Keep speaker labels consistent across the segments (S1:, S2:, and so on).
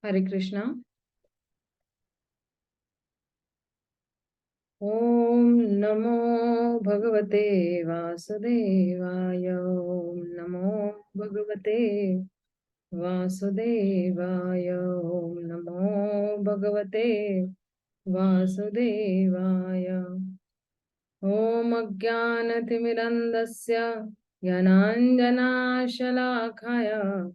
S1: Hare Krishna. Om Namo Bhagavate Vasudevaya. Om Namo Bhagavate Vasudevaya. Om Namo Bhagavate Vasudevaya. Om Ajnanathimirantasya Yananjanashalakaya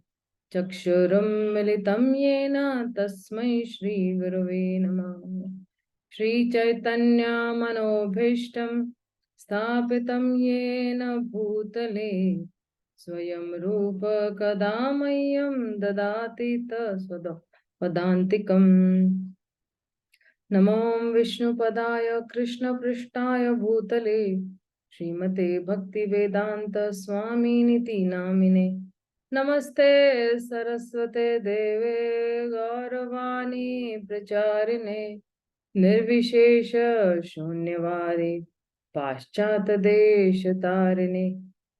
S1: Chakshurum militam yena tasmai Shri Gurave Namah. Shri Chaitanya Manobhishtam Sthapitam yena bhutale Swayam Rupa Kadamayam Dadati Tasvada Padantikam. नमो विष्णुपदाय कृष्णपृष्ठाय भूतले श्रीमते भक्तिवेदांत स्वामिनिति नामिने नमस्ते सरस्वते देवे गौरवाणी प्रचारिणे निर्विशेष शून्यवादी पाश्चात देश तारिणे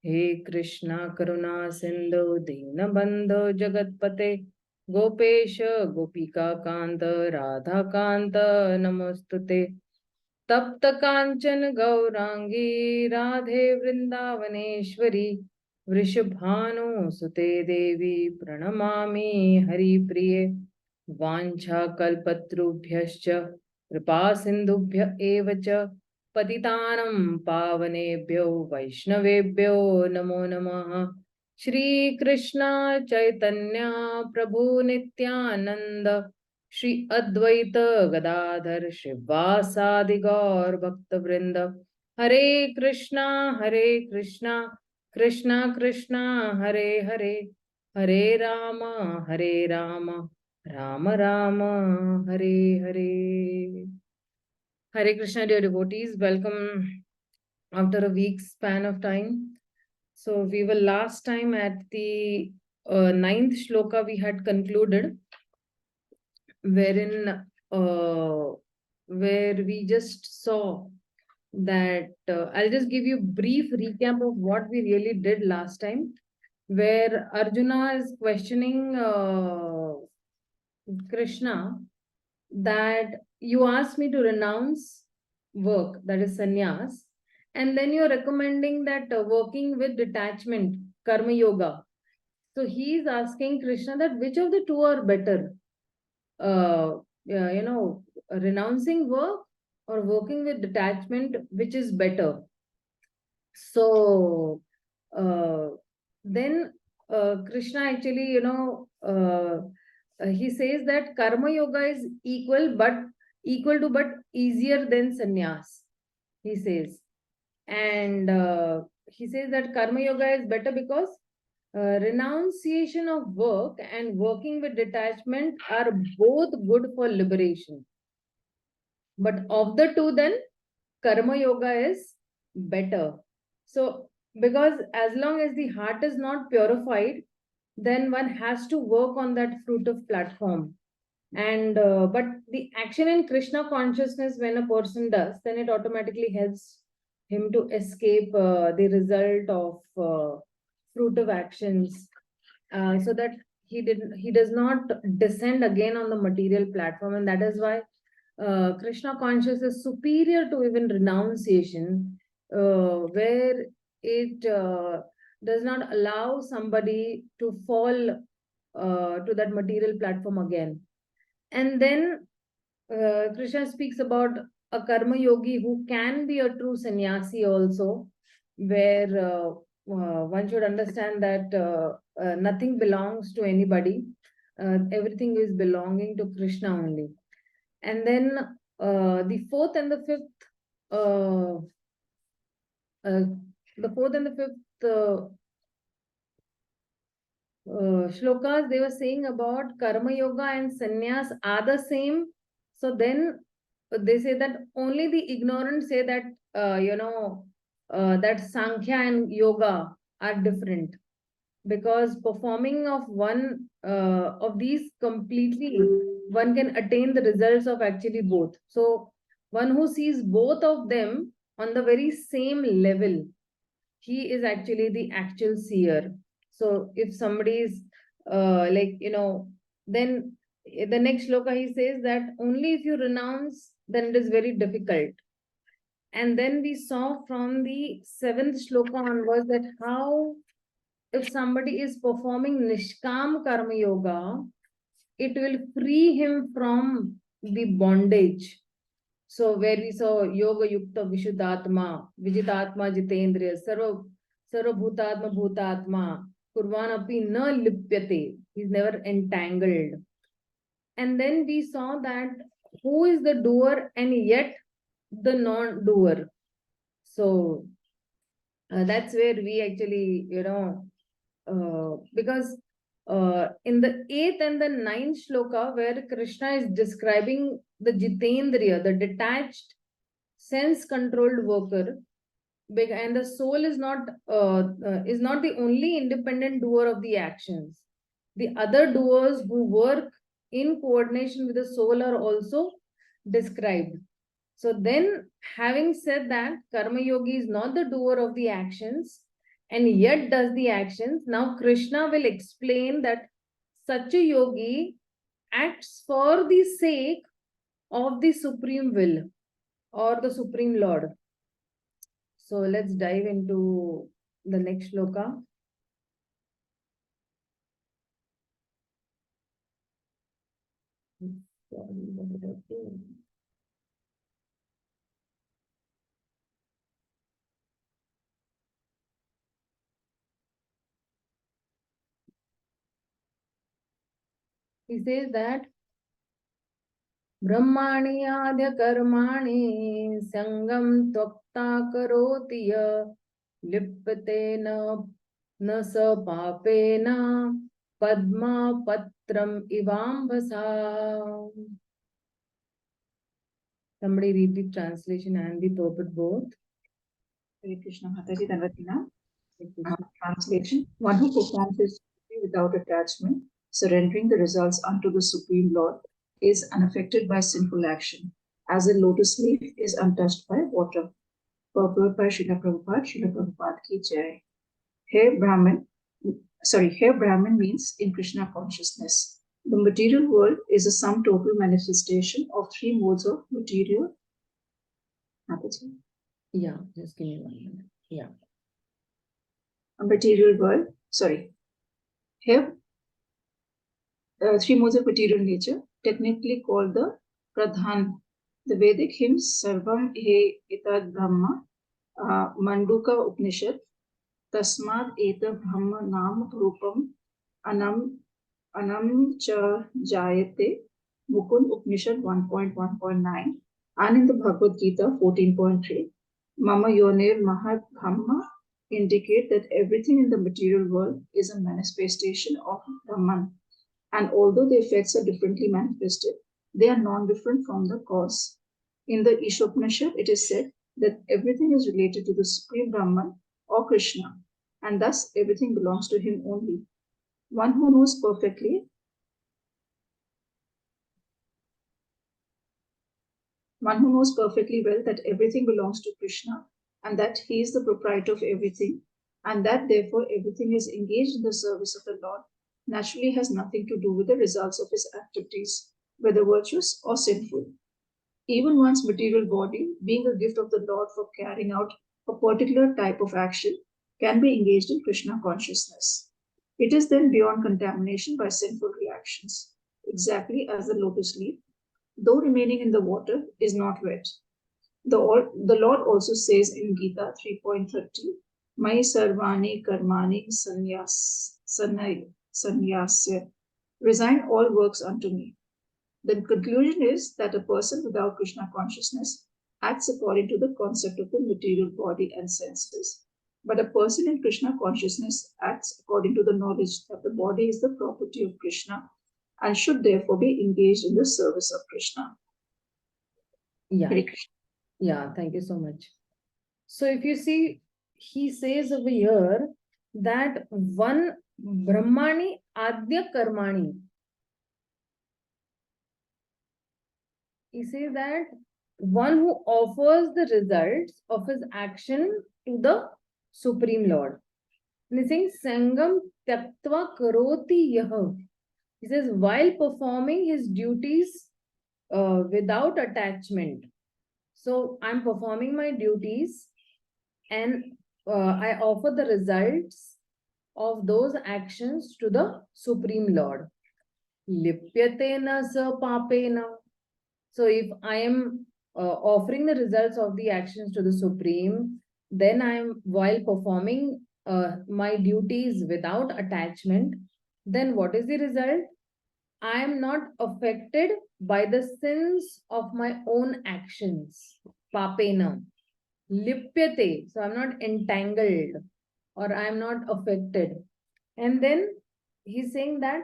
S1: हे कृष्णा करुणा सिंधु दीनबंधो जगतपते गोपेश गोपिका कांत राधा कांत नमोस्तुते तप्त कांचन गौरांगी राधे वृंदावनेश्वरी वृषभानुसुते देवी प्रणमामि हरिप्रिये वाञ्छा कल्पतरुभ्यश्च कृपा सिन्धुभ्य एव च पतितानं पावनेभ्यो वैष्णवेभ्यो नमो नमः। श्री कृष्ण चैतन्य प्रभु नित्यानंद श्री अद्वैत गदाधर श्रीवासादि गौर भक्त वृंद हरे Krishna Krishna Krishna Hare Hare Hare Ram Ram Ram Hare Hare. Hare Krishna, dear devotees, welcome after a week's span of time. So we were last time at the ninth shloka we had concluded, wherein where we just saw that I'll just give you a brief recap of what we really did last time, where Arjuna is questioning Krishna that you asked me to renounce work, that is sannyas, and then you're recommending that working with detachment, karma yoga. So he is asking Krishna that which of the two are better, renouncing work or working with detachment, which is better. So then Krishna actually, he says that karma yoga is equal to but easier than sannyas, he says. And he says that karma yoga is better because renunciation of work and working with detachment are both good for liberation. But of the two, then karma yoga is better. So, because as long as the heart is not purified, then one has to work on that fruitive platform. And but the action in Krishna consciousness, when a person does, then it automatically helps him to escape the result of fruitive actions, so that he does not descend again on the material platform. And that is why Krishna consciousness is superior to even renunciation, where it does not allow somebody to fall to that material platform again. And then Krishna speaks about a karma yogi who can be a true sannyasi also, where one should understand that nothing belongs to anybody. Everything is belonging to Krishna only. And then the fourth and the fifth, shlokas, they were saying about karma yoga and sannyas are the same. So then they say that only the ignorant say that that sankhya and yoga are different, because performing of one of these completely, one can attain the results of actually both. So one who sees both of them on the very same level, he is actually the actual seer. So if somebody is then the next shloka he says that only if you renounce, then it is very difficult. And then we saw from the 7th shloka onwards that how if somebody is performing Nishkam Karma Yoga, it will free him from the bondage. So where we saw Yoga Yukta Vishuddhatma, Vijitatma Jitendriya, Sarva Bhutatma Bhutatma, Kurvanapi na lipyate. He's never entangled. And then we saw that who is the doer and yet the non-doer. So that's where we actually, because in the 8th and the 9th shloka, where Krishna is describing the Jitendriya, the detached, sense-controlled worker, and the soul is not the only independent doer of the actions. The other doers who work in coordination with the soul are also described. So then, having said that, Karma Yogi is not the doer of the actions and yet does the actions. Now, Krishna will explain that such a yogi acts for the sake of the Supreme Will or the Supreme Lord. So let's dive into the next shloka. He says that Brahmani adya karmani sangam tvakta karoti ya lipate na sa papena padma patram ivambasa. Somebody read the translation and the purport both.
S2: Hare Krishna Mataji Danvatina. Translation: one who performs his duty without attachment, surrendering the results unto the Supreme Lord, is unaffected by sinful action, as a lotus leaf is untouched by water. Purport by Srila Prabhupada, Srila Prabhupada ki jai. Here Brahman means in Krishna consciousness. The material world is a sum total manifestation of 3 modes of material.
S1: Yeah, just give me 1 minute. Yeah.
S2: A material world, here 3 modes of material nature, technically called the Pradhan. The Vedic hymns Sarvam He Etad Brahma, Manduka Upanishad, Tasmad Eta Brahma Nam Rupam Anam Cha Jayate, Mukund Upanishad 1.1.9, and in the Bhagavad Gita 14.3, Mama Yoner Mahad Brahma indicate that everything in the material world is a manifestation of Brahman. And although the effects are differently manifested, they are non-different from the cause. In the Ishopanishad, it is said that everything is related to the Supreme Brahman or Krishna, and thus everything belongs to him only. One who knows perfectly well that everything belongs to Krishna and that he is the proprietor of everything, and that therefore everything is engaged in the service of the Lord, naturally has nothing to do with the results of his activities, whether virtuous or sinful. Even one's material body, being a gift of the Lord for carrying out a particular type of action, can be engaged in Krishna consciousness. It is then beyond contamination by sinful reactions, exactly as the lotus leaf, though remaining in the water, is not wet. The Lord also says in Gita 3.30, Mai sarvani karmani sanyasya, resign all works unto me. The conclusion is that a person without Krishna consciousness acts according to the concept of the material body and senses. But a person in Krishna consciousness acts according to the knowledge that the body is the property of Krishna and should therefore be engaged in the service of Krishna.
S1: Yeah. Yeah, thank you so much. So if you see, he says over here that one Brahmani Adya Karmani. He says that one who offers the results of his action to the Supreme Lord. And he's saying Sangam Tyaktva Karoti Yah. He says, while performing his duties without attachment. So I'm performing my duties and I offer the results of those actions to the Supreme Lord. Lipyate na sa papena. So if I am offering the results of the actions to the Supreme, then I am, while performing my duties without attachment, then what is the result? I am not affected by the sins of my own actions. Papena. Lipyate. So I'm not entangled or I'm not affected. And then he's saying that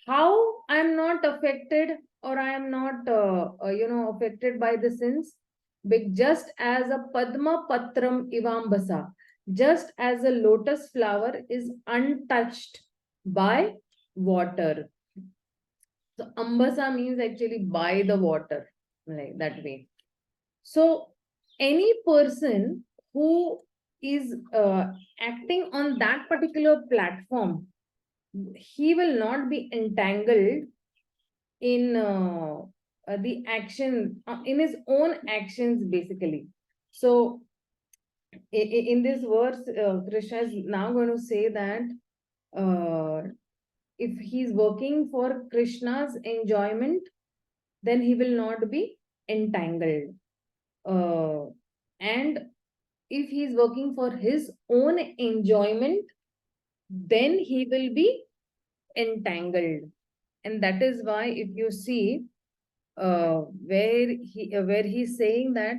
S1: how I'm not affected or I am not, affected by the sins. Just as a Padma Patram Ivambasa, just as a lotus flower is untouched by water. So Ambasa means actually by the water, like that way. So any person who is acting on that particular platform, he will not be entangled in the action, in his own actions, basically. So in this verse, Krishna is now going to say that if he's working for Krishna's enjoyment, then he will not be entangled. And if he's working for his own enjoyment, then he will be entangled. And that is why, if you see where he's saying that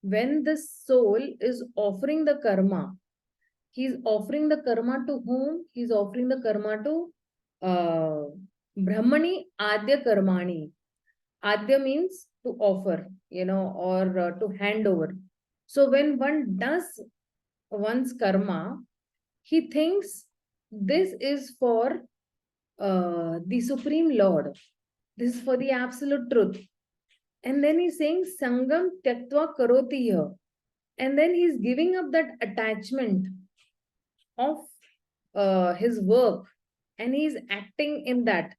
S1: when the soul is offering the karma, he's offering the karma to whom? He's offering the karma to Brahmani Adya Karmani. Adya means to offer, or to hand over. So when one does one's karma, he thinks this is for the Supreme Lord. This is for the absolute truth. And then he's saying Sangam Tyaktva Karoti here. And then he's giving up that attachment of his work and he's acting in that.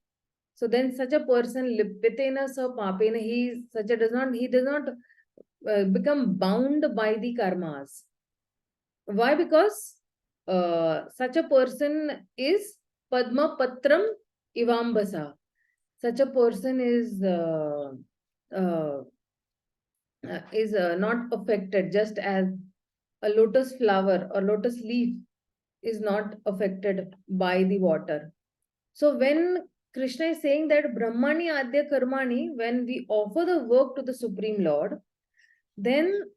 S1: So then such a person, Lipitena sa papena, he does not become bound by the karmas. Why? Because such a person is Padma Patram Ivambasa. Such a person is not affected, just as a lotus flower or lotus leaf is not affected by the water. So when Krishna is saying that Brahmani Adya Karmani, when we offer the work to the Supreme Lord, then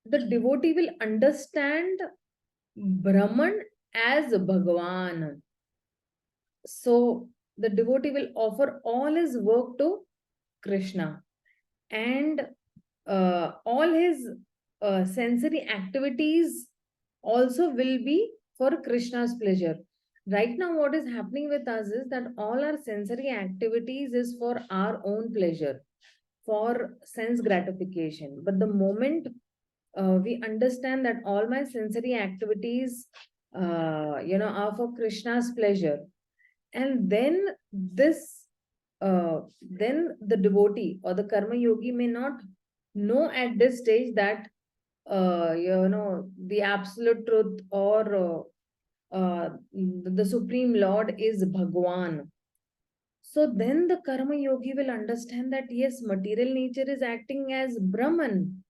S1: the devotee will understand Brahman as Bhagavan. So the devotee will offer all his work to Krishna, and all his sensory activities also will be for Krishna's pleasure. Right now, what is happening with us is that all our sensory activities is for our own pleasure, for sense gratification. But the moment we understand that all my sensory activities, are for Krishna's pleasure, and then then the devotee or the karma yogi may not know at this stage that the absolute truth or the Supreme Lord is Bhagwan. So then the karma yogi will understand that yes, material nature is acting as Brahman,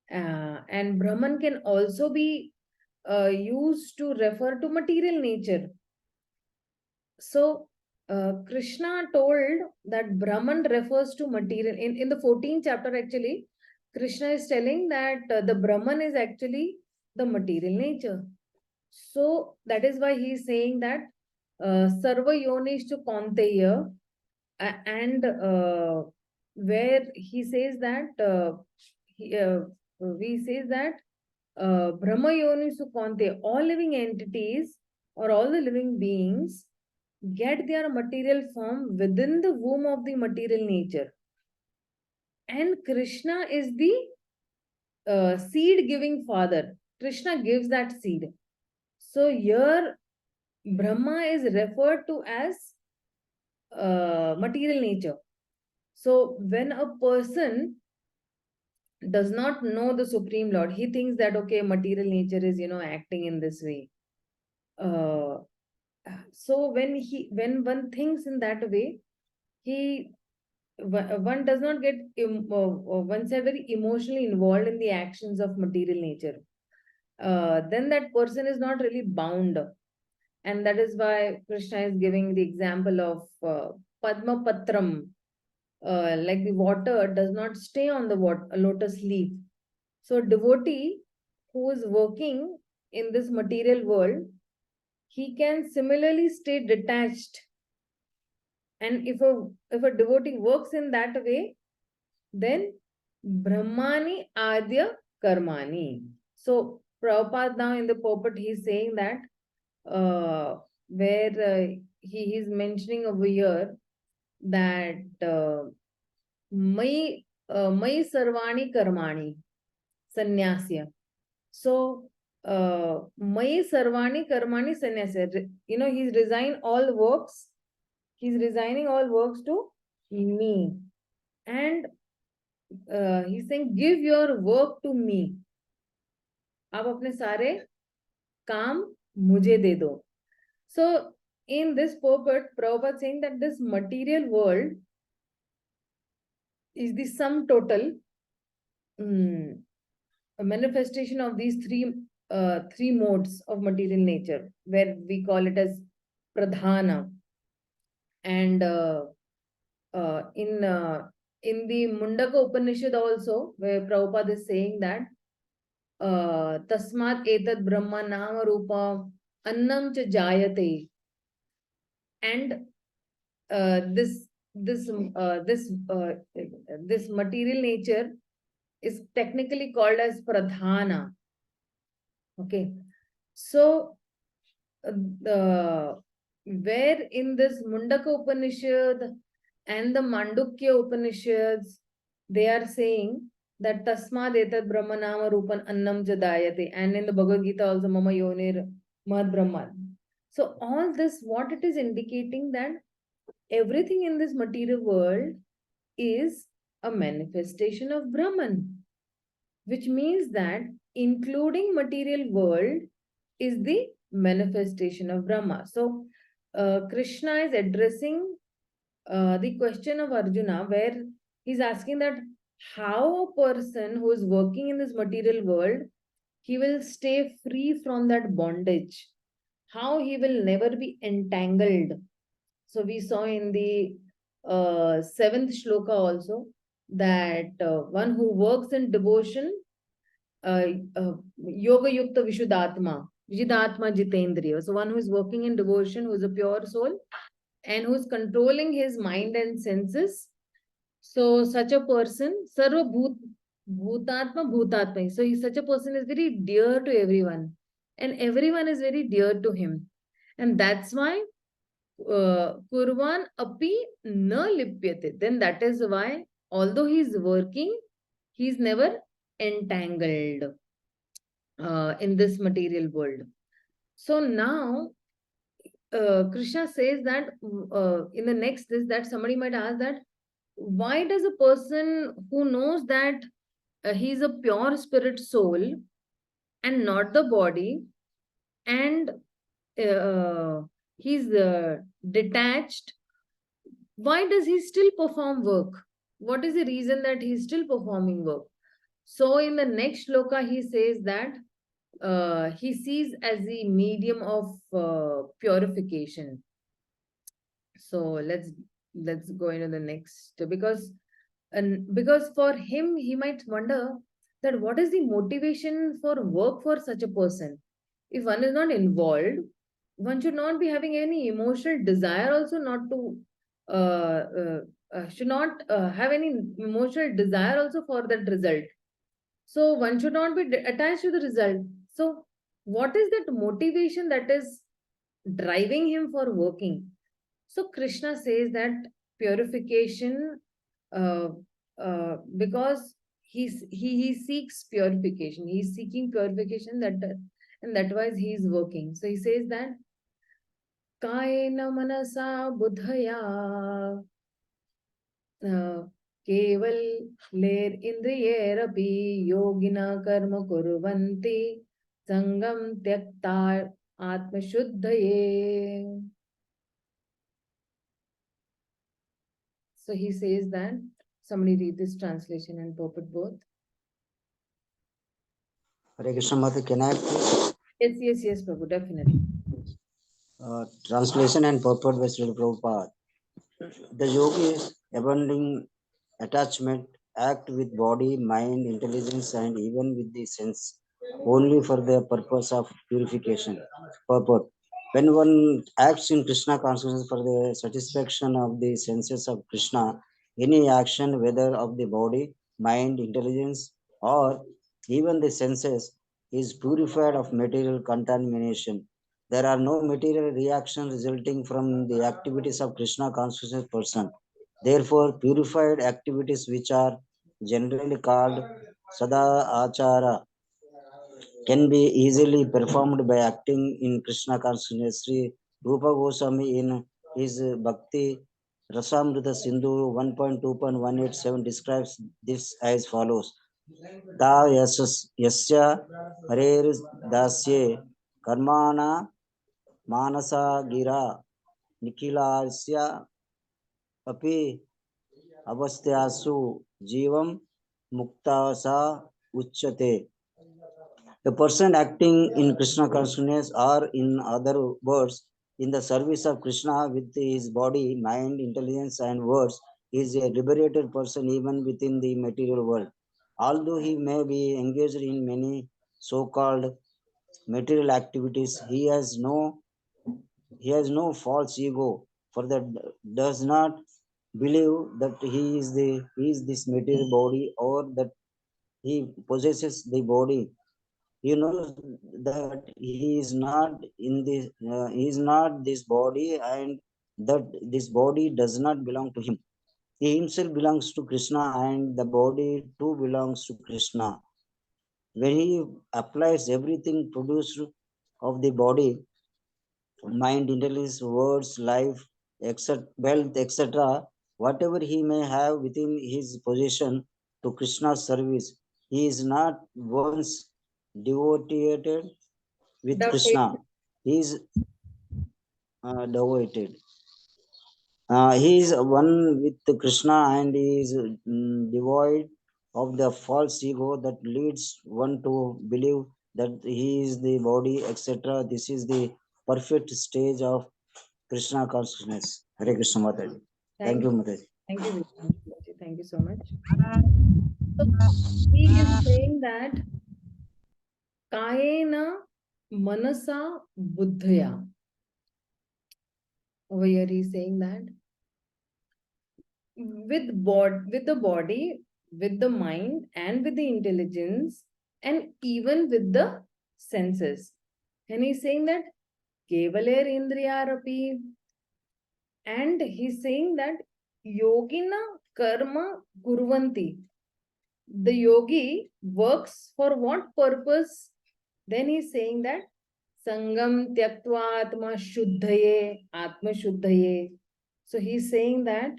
S1: and Brahman can also be used to refer to material nature. So Krishna told that Brahman refers to material. In the 14th chapter, actually, Krishna is telling that the Brahman is actually the material nature. So that is why he is saying that Sarva Yonishtu Kaunteya, and where he says that we says that Brahma Yonishtu Kaunteya, all living entities or all the living beings get their material form within the womb of the material nature. And Krishna is the seed giving father. Krishna gives that seed. So here Brahma is referred to as material nature. So when a person does not know the Supreme Lord, he thinks that, okay, material nature is, acting in this way. So when one thinks in that way, one does not get oneself very emotionally involved in the actions of material nature. Then that person is not really bound, and that is why Krishna is giving the example of Padma Patram, like the water does not stay on the lotus leaf. So devotee who is working in this material world, he can similarly stay detached. And if a devotee works in that way, then Brahmani Adya Karmani. So Prabhupada now in the pulpit, he's saying that where he is mentioning over here that Mai Sarvani Karmani Sanyasya. So Mai Sarvani Karmani Sanyasya. He's resigning all works. He's resigning all works to me. And he's saying, give your work to me. आप अपने सारे काम मुझे दे दो. So in this purport, Prabhupada saying that this material world is the sum total a manifestation of these three modes of material nature, where we call it as pradhana. And in the Mundaka Upanishad also, where Prabhupada is saying that tasmat etad brahma nama rupa annam cha jayate. And this material nature is technically called as pradhana. Okay, so where in this Mundaka Upanishad and the Mandukya Upanishads, they are saying that tasmad etad brahma nama rupan annam jadayate, and in the Bhagavad Gita also mama yonir mahad brahman. So all this, what it is indicating, that everything in this material world is a manifestation of Brahman, which means that including material world is the manifestation of Brahma. So Krishna is addressing the question of Arjuna, where he's asking that how a person who is working in this material world, he will stay free from that bondage, how he will never be entangled. So we saw in the seventh shloka also that one who works in devotion, yoga yukta vishuddhatma, vijidatma jitendriya. So one who is working in devotion, who is a pure soul and who is controlling his mind and senses. So such a person, sarva bhutatma bhutatma. So such a person is very dear to everyone, and everyone is very dear to him. And that's why kurvan api na lipyate. Then that is why, although he is working, he is never entangled in this material world. So now Krishna says that in the next this, that somebody might ask that why does a person who knows that he is a pure spirit soul and not the body, and he's detached, why does he still perform work? What is the reason that he's still performing work? So in the next shloka, he says that he sees as the medium of purification. So let's go into the next, because for him, he might wonder that what is the motivation for work for such a person. If one is not involved, one should not be having any emotional desire also, not to should not have any emotional desire also for that result. So one should not be attached to the result. So what is that motivation that is driving him for working? So Krishna says that purification, uh, because he seeks purification. He is seeking purification, and that why he is working. So he says that, Kayena manasa buddhaya keval ler indriyerapi yogina karma kurvanti sangam tyakta atma shuddhaye. So he says that, somebody read this translation and purport both.
S3: Hare Krishna Mata, can I please?
S1: Yes, Prabhu, definitely.
S3: Translation and purport by Srila Prabhupada. The yogi is abandoning attachment, act with body, mind, intelligence, and even with the sense, only for the purpose of purification. Purport. When one acts in Krishna consciousness for the satisfaction of the senses of Krishna, any action, whether of the body, mind, intelligence, or even the senses, is purified of material contamination. There are no material reactions resulting from the activities of Krishna consciousness person. Therefore, purified activities which are generally called sada achara can be easily performed by acting in Krishna consciousness. Sri Rupa Goswami in his Bhakti Rasamrita Sindhu 1.2.187 describes this as follows. Ta yasya harer dasye karmana manasa gira nikhilasya api avastyasu jivam muktasa uchyate. A person acting in Krishna consciousness, or in other words, in the service of Krishna with his body, mind, intelligence, and words, is a liberated person even within the material world. Although he may be engaged in many so-called material activities, he has no false ego, for that does not believe that he is this material body, or that he possesses the body. He knows that he is not this body, and that this body does not belong to him. He himself belongs to Krishna, and the body too belongs to Krishna. When he applies everything produced of the body, mind, intelligence, words, life, etc., wealth, etc., whatever he may have within his possession, to Krishna's service, he is not once devoted with Krishna. He is devoted. He is one with Krishna, and he is devoid of the false ego that leads one to believe that he is the body, etc. This is the perfect stage of Krishna consciousness. Hare Krishna Mataji. Thank you, Mataji.
S1: Thank you, Vishnu. Thank you so much. So he is saying that Kayena manasa buddhaya. Over here he is saying that with the body, with the mind, and with the intelligence, and even with the senses. And he's saying that kevaler indriyarapi, and he's saying that yogina karma kurvanti. The yogi works for what purpose? Then he's saying that sangam tyaktva atma shuddhaye. So he's saying that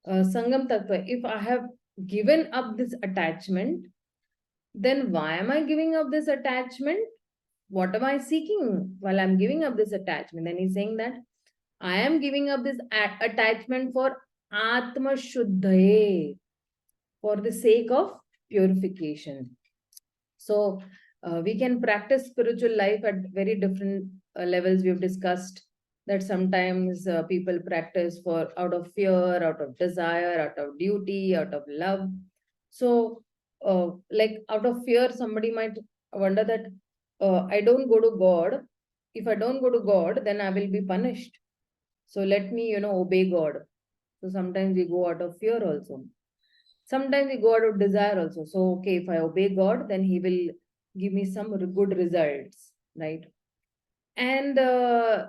S1: sangam tattva, if I have given up this attachment, then why am I giving up this attachment? What am I seeking while I'm giving up this attachment? Then he's saying that I am giving up this attachment for atma shuddhaye, for the sake of purification. So we can practice spiritual life at very different levels. We've discussed that sometimes people practice for out of fear, out of desire, out of duty, out of love. So like out of fear, somebody might wonder that I don't go to God. If I don't go to God, then I will be punished. So let me, obey God. So sometimes we go out of fear also. Sometimes we go out of desire also. So, okay, if I obey God, then He will give me some good results, right? And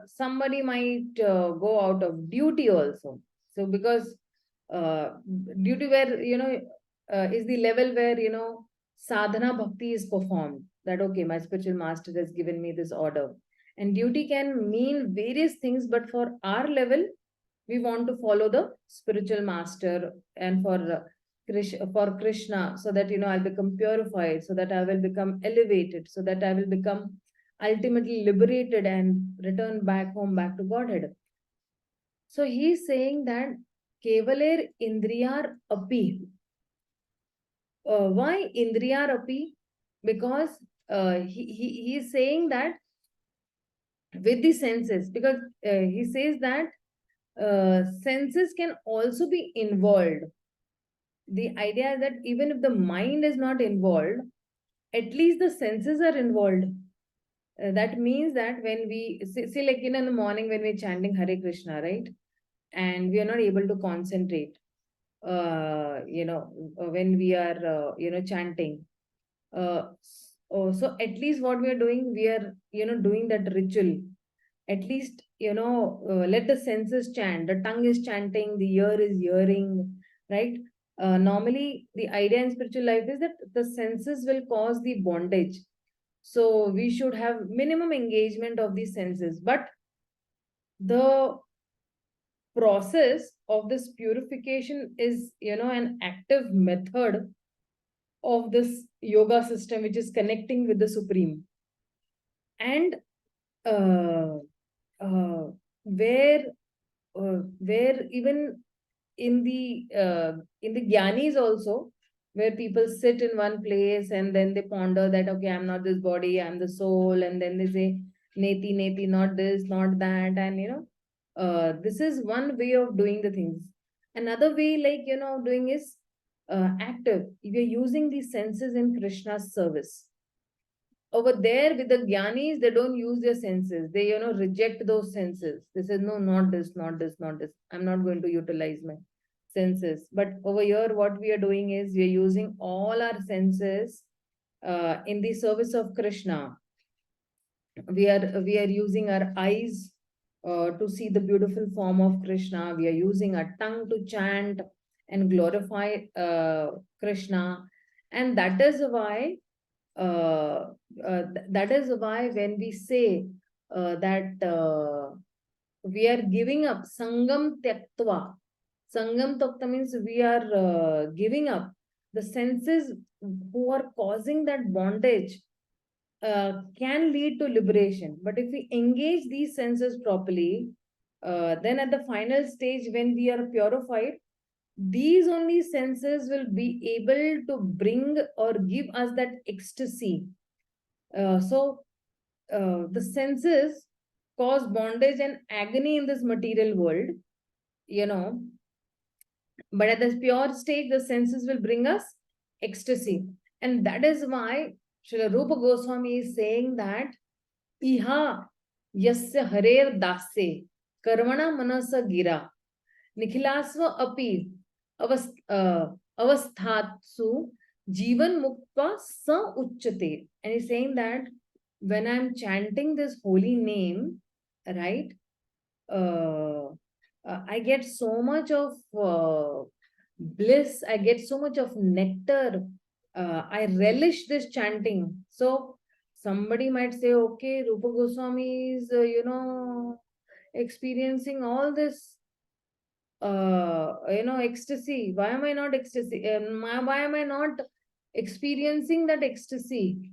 S1: somebody might go out of duty also. So, because duty where, is the level where, sadhana bhakti is performed. That, okay, my spiritual master has given me this order. And duty can mean various things, but for our level, we want to follow the spiritual master, and for Krishna, so that I'll become purified, so that I will become elevated, so that I will become ultimately liberated and return back home, back to Godhead. So he's saying that Kevaler Indriyar Api. Why Indriyar Api? Because he is saying that with the senses, because he says that senses can also be involved. The idea is that even if the mind is not involved, at least the senses are involved. That means that when we see like in the morning when we're chanting Hare Krishna, right? And we are not able to concentrate, when we are, chanting. So at least what we are doing, we are, doing that ritual. At least, let the senses chant. The tongue is chanting, the ear is hearing, right? Normally, the idea in spiritual life is that the senses will cause the bondage. So we should have minimum engagement of the senses. But the process of this purification is, an active method of this yoga system, which is connecting with the Supreme. And uh, uh, where even in the Gyanis also, where people sit in one place and then they ponder that, okay, I'm not this body, I'm the soul, and then they say neti neti, not this, not that, and this is one way of doing the things. Another way, like doing is active. You're using the senses in Krishna's service. Over there with the Gyanis, they don't use their senses. They, reject those senses. They say, no, not this, not this, not this. I'm not going to utilize my senses. But over here, what we are doing is we are using all our senses in the service of Krishna. We are using our eyes to see the beautiful form of Krishna. We are using our tongue to chant and glorify Krishna. And that is why when we say that we are giving up sangam tyaktva. Sangam tyaktva means we are giving up the senses who are causing that bondage. Can lead to liberation. But if we engage these senses properly, then at the final stage, when we are purified, these only senses will be able to bring or give us that ecstasy. The senses cause bondage and agony in this material world, but at the pure state, the senses will bring us ecstasy. And that is why Srila Rupa Goswami is saying that Iha yasya harer dase karmana manasa gira nikhilasva api avasthatsu jivan mukta sa uchchate. And he's saying that when I'm chanting this holy name, right, I get so much of bliss, I get so much of nectar. I relish this chanting. So somebody might say, okay, Rupa Goswami is, experiencing all this, ecstasy. Why am I not ecstasy? Why am I not experiencing that ecstasy?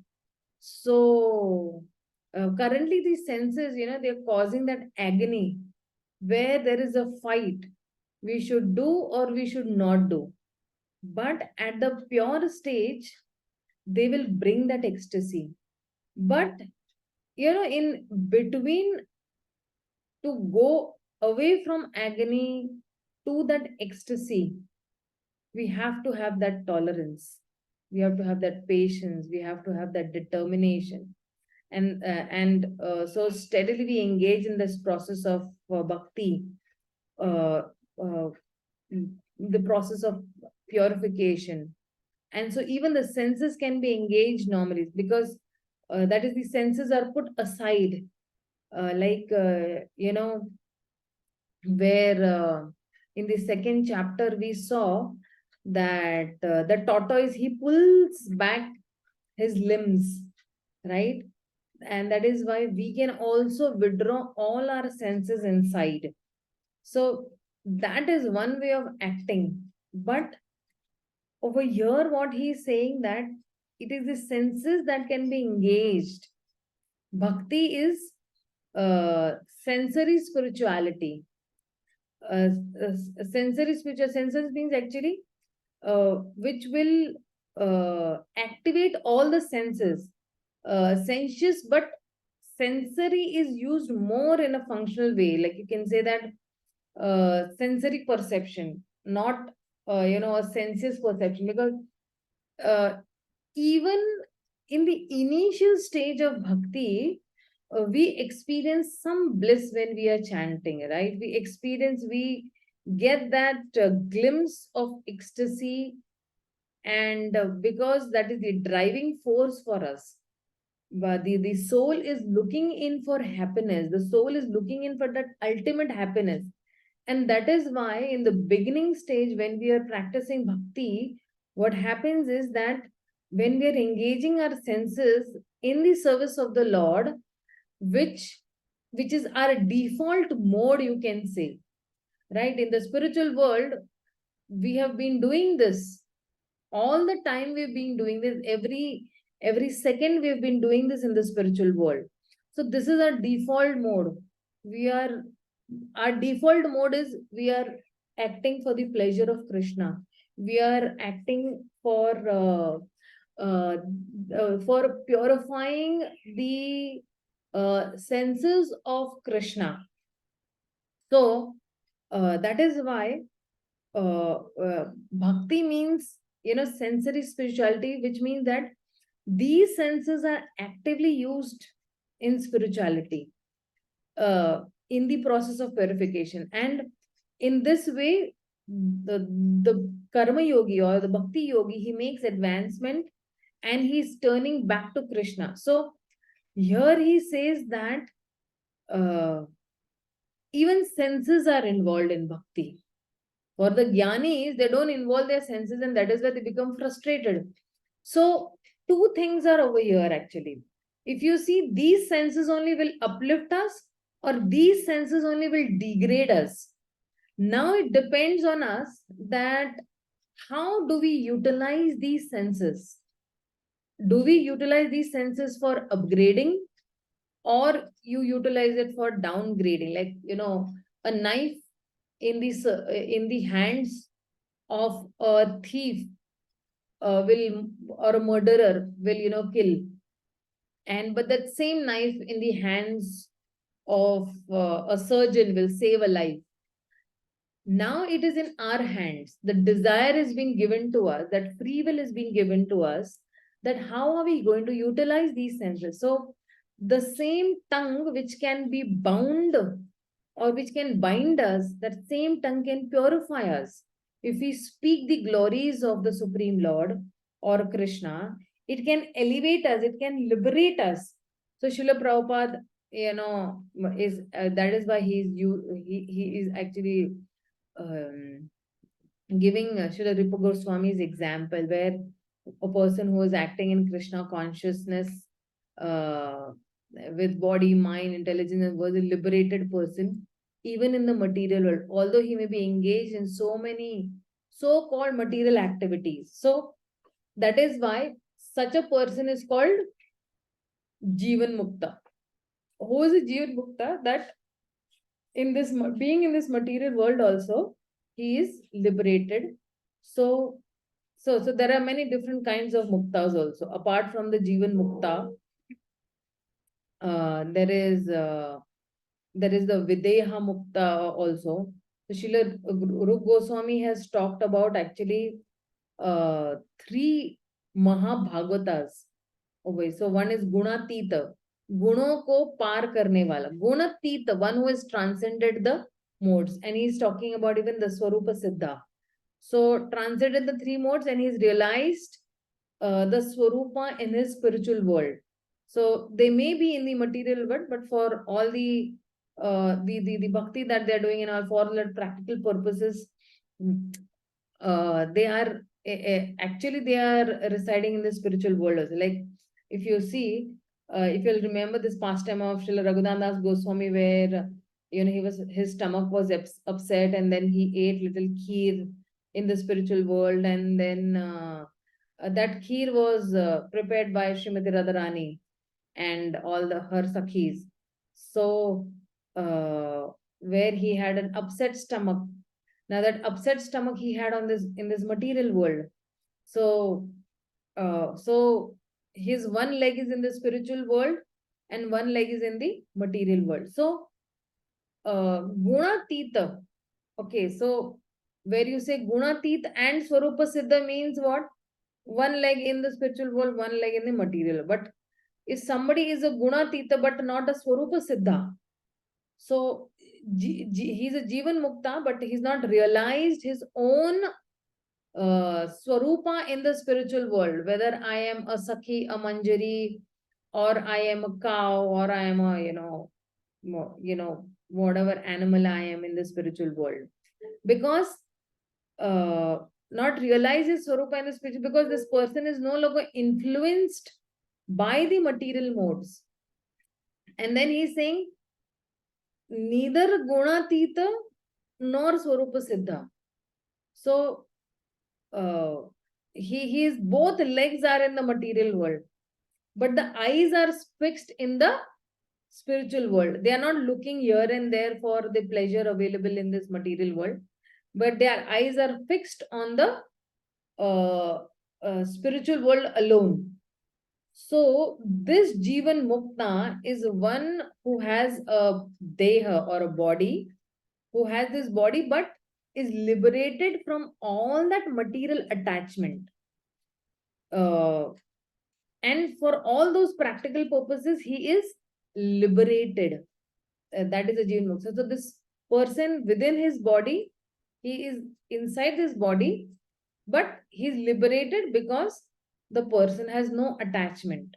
S1: So currently these senses, they're causing that agony where there is a fight. We should do or we should not do. But at the pure stage, they will bring that ecstasy. But, in between, to go away from agony to that ecstasy, we have to have that tolerance. We have to have that patience. We have to have that determination. So steadily we engage in this process of bhakti, uh, uh, the process of purification. And so even the senses can be engaged normally, because that is, the senses are put aside, where in the second chapter we saw that the tortoise, he pulls back his limbs, right? And that is why we can also withdraw all our senses inside. So that is one way of acting. But over here, what he is saying that it is the senses that can be engaged. Bhakti is sensory spirituality. Sensory spiritual senses means actually which will activate all the senses. Sensuous, but sensory is used more in a functional way. Like you can say that sensory perception, not a sensuous perception, because uh, even in the initial stage of bhakti, we experience some bliss when we are chanting, right? We get that glimpse of ecstasy, and because that is the driving force for us. But the soul is looking in for happiness. The soul is looking in for that ultimate happiness. And that is why in the beginning stage, when we are practicing bhakti, what happens is that when we are engaging our senses in the service of the Lord, which is our default mode, you can say, right? In the spiritual world, we have been doing this all the time. We've been doing this every second. We've been doing this in the spiritual world. So this is our default mode. We are Our default mode is we are acting for the pleasure of Krishna. We are acting for purifying the senses of Krishna. So that is why bhakti means sensory spirituality, which means that these senses are actively used in spirituality, in the process of purification. And in this way, the karma yogi or the bhakti yogi, he makes advancement and he's turning back to Krishna. So here he says that even senses are involved in bhakti. For the jnanis, they don't involve their senses, and that is why they become frustrated. So two things are over here actually. If you see, these senses only will uplift us, or these senses only will degrade us. Now it depends on us that how do we utilize these senses? Do we utilize these senses for upgrading, or you utilize it for downgrading? Like, a knife in the hands of a thief will, or a murderer will, kill. And but that same knife in the hands of a surgeon will save a life. Now it is in our hands. The desire is being given to us, that free will is being given to us, that how are we going to utilize these senses? So the same tongue which can be bound or which can bind us, that same tongue can purify us. If we speak the glories of the Supreme Lord or Krishna, it can elevate us, it can liberate us. So Srila Prabhupada, is that is why he is actually giving Srila Rupa Goswami's example, where a person who is acting in Krishna consciousness with body, mind, intelligence, was a liberated person, even in the material world, although he may be engaged in so many so-called material activities. So that is why such a person is called Jivan Mukta. Who is a Jivan Mukta? That in this being in this material world also, he is liberated. So there are many different kinds of muktas also. Apart from the Jivan Mukta, there is the Videha Mukta also. So Srila Rupa Goswami has talked about actually three Mahabhagavatas. Okay, so one is Gunatita, गुणों को पार करने वाला, गुणातीत, one who has transcended the modes, and he is talking about even the Swarupa Siddha. So transcended the three modes, and he's realized the Swarupa in his spiritual world. So they may be in the material world, but for all the bhakti that they're doing in all for all practical purposes, they are actually they are residing in the spiritual world also. Like if you see, if you'll remember this pastime of Srila Raghunath Goswami, where his stomach was upset, and then he ate little kheer in the spiritual world, and then that kheer was prepared by Srimati Radharani and all her sakhis. So where he had an upset stomach. Now that upset stomach he had in this material world. So his one leg is in the spiritual world and one leg is in the material world. So Gunatita. Okay, so where you say Gunatita and Swarupa Siddha means what? One leg in the spiritual world, one leg in the material. But if somebody is a Gunatita but not a Swarupa Siddha, so he's a Jivan Mukta, but he's not realized his own Swarupa in the spiritual world, whether I am a Sakhi, a Manjari, or I am a cow, or I am a, whatever animal I am in the spiritual world. Because not realize his Swarupa in the spiritual, because this person is no longer influenced by the material modes. And then he's saying, neither Gunatita nor Swarupa Siddha. So, his both legs are in the material world, but the eyes are fixed in the spiritual world. They are not looking here and there for the pleasure available in this material world, but their eyes are fixed on the spiritual world alone. So this Jivan Mukta is one who has a deha or a body, who has this body but is liberated from all that material attachment. And for all those practical purposes, he is liberated. That is a Jivan Mukta. So this person within his body, he is inside this body, but he is liberated because the person has no attachment.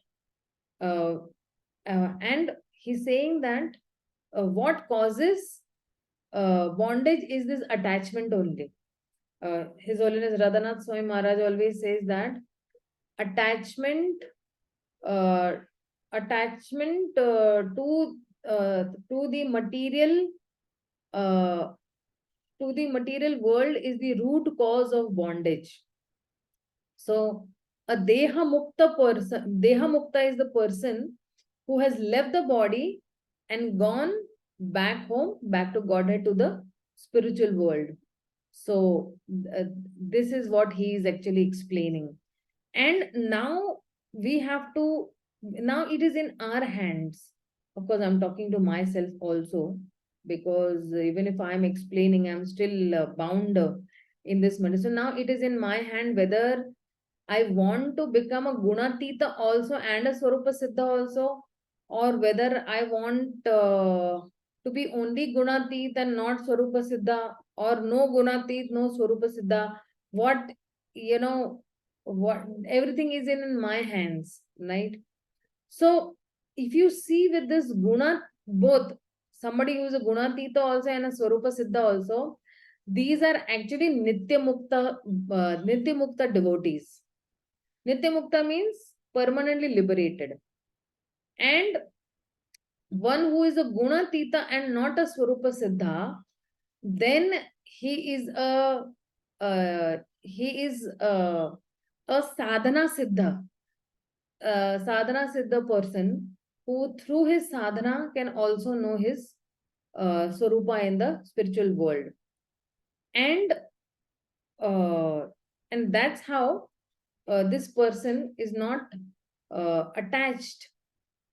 S1: And he's saying that what causes bondage is this attachment only. His Holiness Radhanath Swami Maharaj always says that attachment to the material world is the root cause of bondage. So a Deha Mukta is the person who has left the body and gone back home, back to Godhead, to the spiritual world. So this is what he is actually explaining. And now it is in our hands. Of course, I'm talking to myself also, because even if I'm explaining, I'm still bound in this matter. So now it is in my hand whether I want to become a Gunatita also and a Swarupa Siddha also, or whether I want to be only Gunatit and not Swarupa Siddha, or no Gunatit, no Swarupa Siddha. What everything is in my hands, right? So if you see with this Guna, both somebody who is a Gunatita also and a Swarupa Siddha also, these are actually Nitya Mukta devotees. Nitya Mukta means permanently liberated. And one who is a Gunatita and not a Swarupa Siddha, then he is a sadhana siddha. Sadhana siddha person who through his sadhana can also know his Swarupa in the spiritual world. And that's how this person is not attached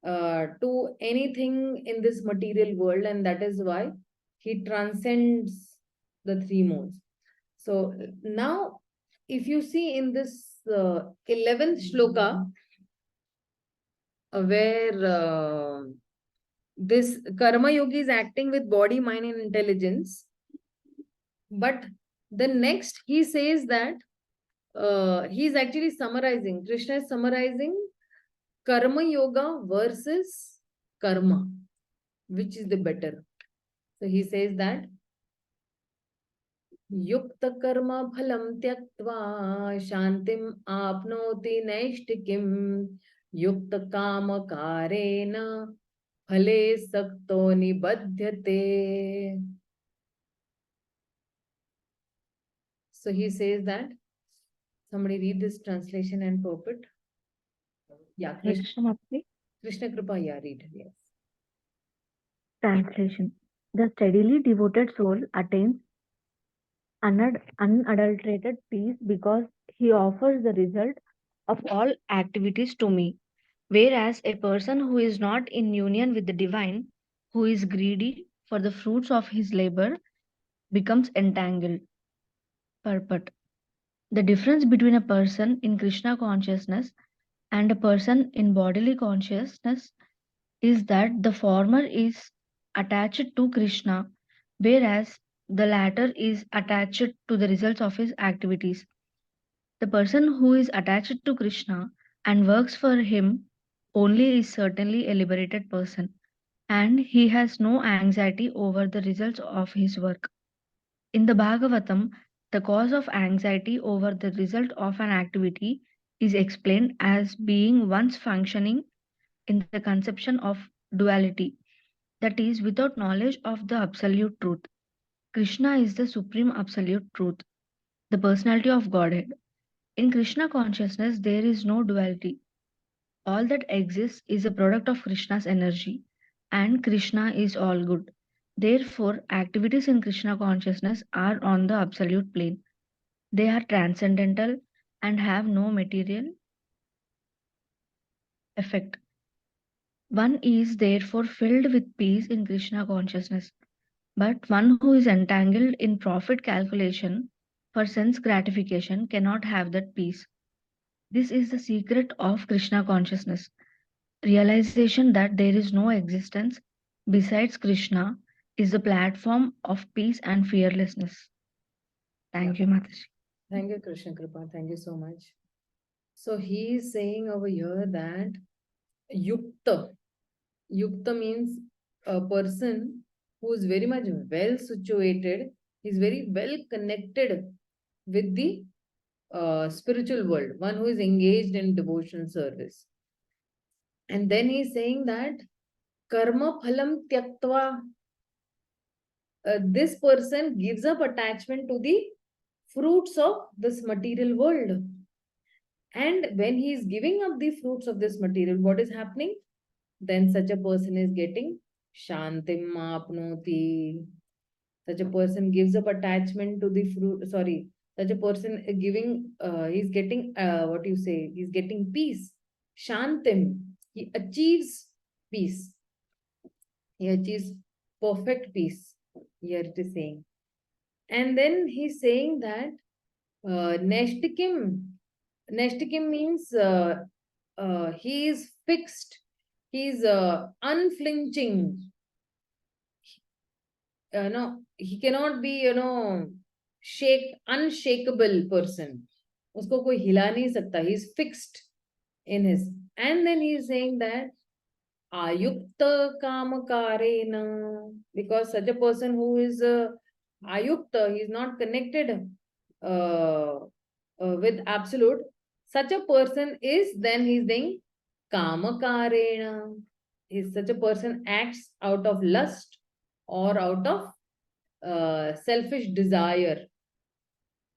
S1: to anything in this material world, and that is why he transcends the three modes. So now, if you see in this 11th shloka, where this karma yogi is acting with body, mind, and intelligence, but the next he says that he is actually summarizing. Krishna is summarizing karma yoga versus karma, which is the better. So he says that yukta karma phalam tyaktva shantim apnoti naishtikim Yukta kama karena phale sakto nibadhyate. So he says that, somebody read this translation and purport. Yeah,
S4: Krishna
S1: Krishna Kripa, yeah, read. Yes.
S4: Translation. The steadily devoted soul attains unadulterated peace because he offers the result of all activities to me. Whereas a person who is not in union with the divine, who is greedy for the fruits of his labor, becomes entangled. Purport. The difference between a person in Krishna consciousness and a person in bodily consciousness is that the former is attached to Krishna, whereas the latter is attached to the results of his activities. The person who is attached to Krishna and works for him only is certainly a liberated person, and he has no anxiety over the results of his work. In the Bhagavatam, the cause of anxiety over the result of an activity is explained as being one's functioning in the conception of duality, that is, without knowledge of the absolute truth. Krishna is the supreme absolute truth, the personality of Godhead. In Krishna consciousness, there is no duality. All that exists is a product of Krishna's energy, and Krishna is all good. Therefore, activities in Krishna consciousness are on the absolute plane. They are transcendental and have no material effect. One is therefore filled with peace in Krishna consciousness. But one who is entangled in profit calculation for sense gratification cannot have that peace. This is the secret of Krishna consciousness. Realization that there is no existence besides Krishna is the platform of peace and fearlessness. Thank you, Mataji.
S1: Thank you, Krishna Kripa. Thank you so much. So he is saying over here that Yukta. Yukta means a person who is very much well situated, is very well connected with the spiritual world, one who is engaged in devotional service. And then he is saying that karma phalam tyaktva, this person gives up attachment to the fruits of this material world. And when he is giving up the fruits of this material, what is happening? Then such a person is getting shantim apnoti. Such a person gives up attachment to the fruit. Sorry, such a person he's getting, what you say, he's getting peace. Shantim. He achieves peace. He achieves perfect peace. Here it is saying. And then he's saying that Neshtikim. Neshtikim means he is fixed. He is unflinching. No, he cannot be, unshakable person. Usko koi hila nahi sakta. He is fixed in his. And then he is saying that ayukta kamakarena, because such a person who is ayukta, he is not connected with absolute. Such a person is, then he is saying kamakarena. Such a person acts out of lust or out of selfish desire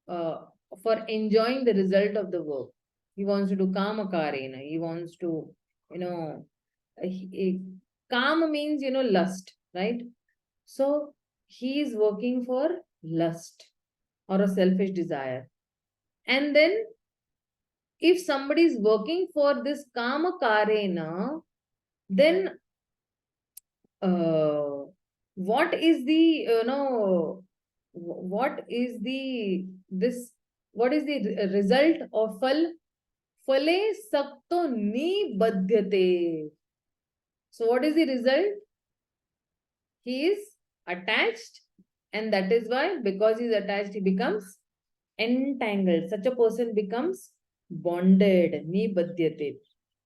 S1: for enjoying the result of the work. He wants to do kamakarena. He wants to, kama means, lust, right? So he is working for lust or a selfish desire. And then if somebody is working for this kamakarena, then what is the what is the result of phale sakto nibadhyate? So what is the result? He is attached, and that is why, because he is attached, he becomes entangled. Such a person becomes bonded, nibadhyate,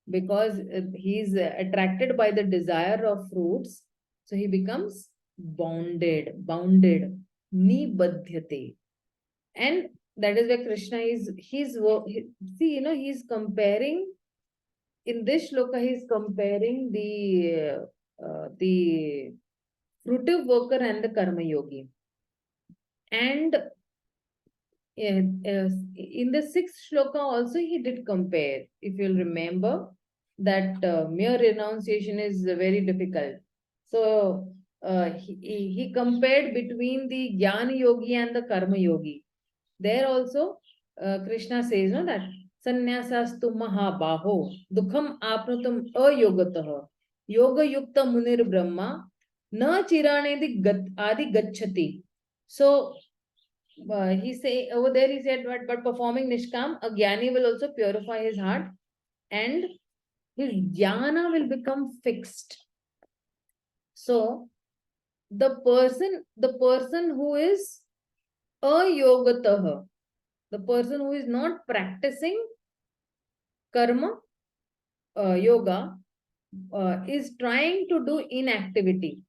S1: because he is attracted by the desire of fruits, so he becomes bounded, nibadhyate. And that is where Krishna is, he's comparing in this shloka, he is comparing the fruitive worker and the karma yogi. And in the sixth shloka also he did compare. If you'll remember that mere renunciation is very difficult. So he compared between the jnana yogi and the karma yogi. There also Krishna says no, that sannyasasthu mahabaho dukham apnutam ayogatah yoga yukta munir brahma na chiranedi adi gacchati. So he say over there he said, but performing nishkam, a jnani will also purify his heart and his jnana will become fixed. So the person who is ayogatah, the person who is not practicing karma yoga is trying to do inactivity.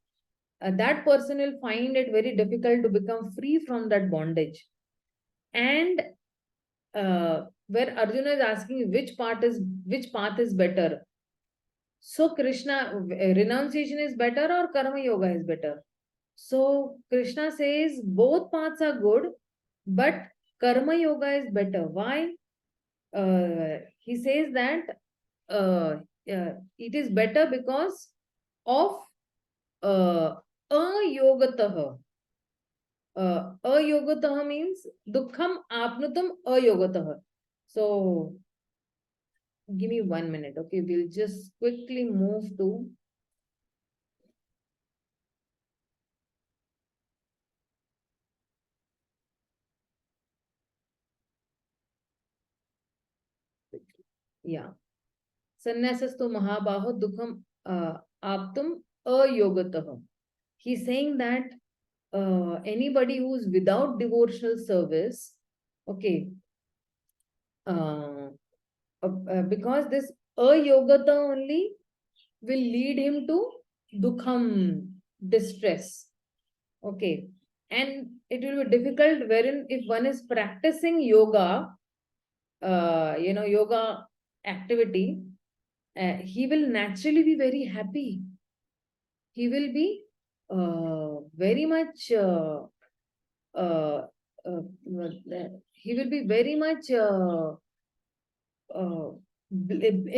S1: That person will find it very difficult to become free from that bondage. And where Arjuna is asking which path is better. So Krishna, renunciation is better or karma yoga is better? So Krishna says both paths are good, but karma yoga is better. Why? He says that it is better because of ayogatah. Ayogatah means dukham apnutam ayogatah. So give me 1 minute, okay? We'll just quickly move to yeah. Sannyasastu mahabaho dukham aptum ayogatah. He's saying that anybody who's without devotional service, okay, because this ayogata only will lead him to dukham, distress. Okay. And it will be difficult wherein if one is practicing yoga, yoga activity, he will naturally be very happy. He will be very much, he will be very much in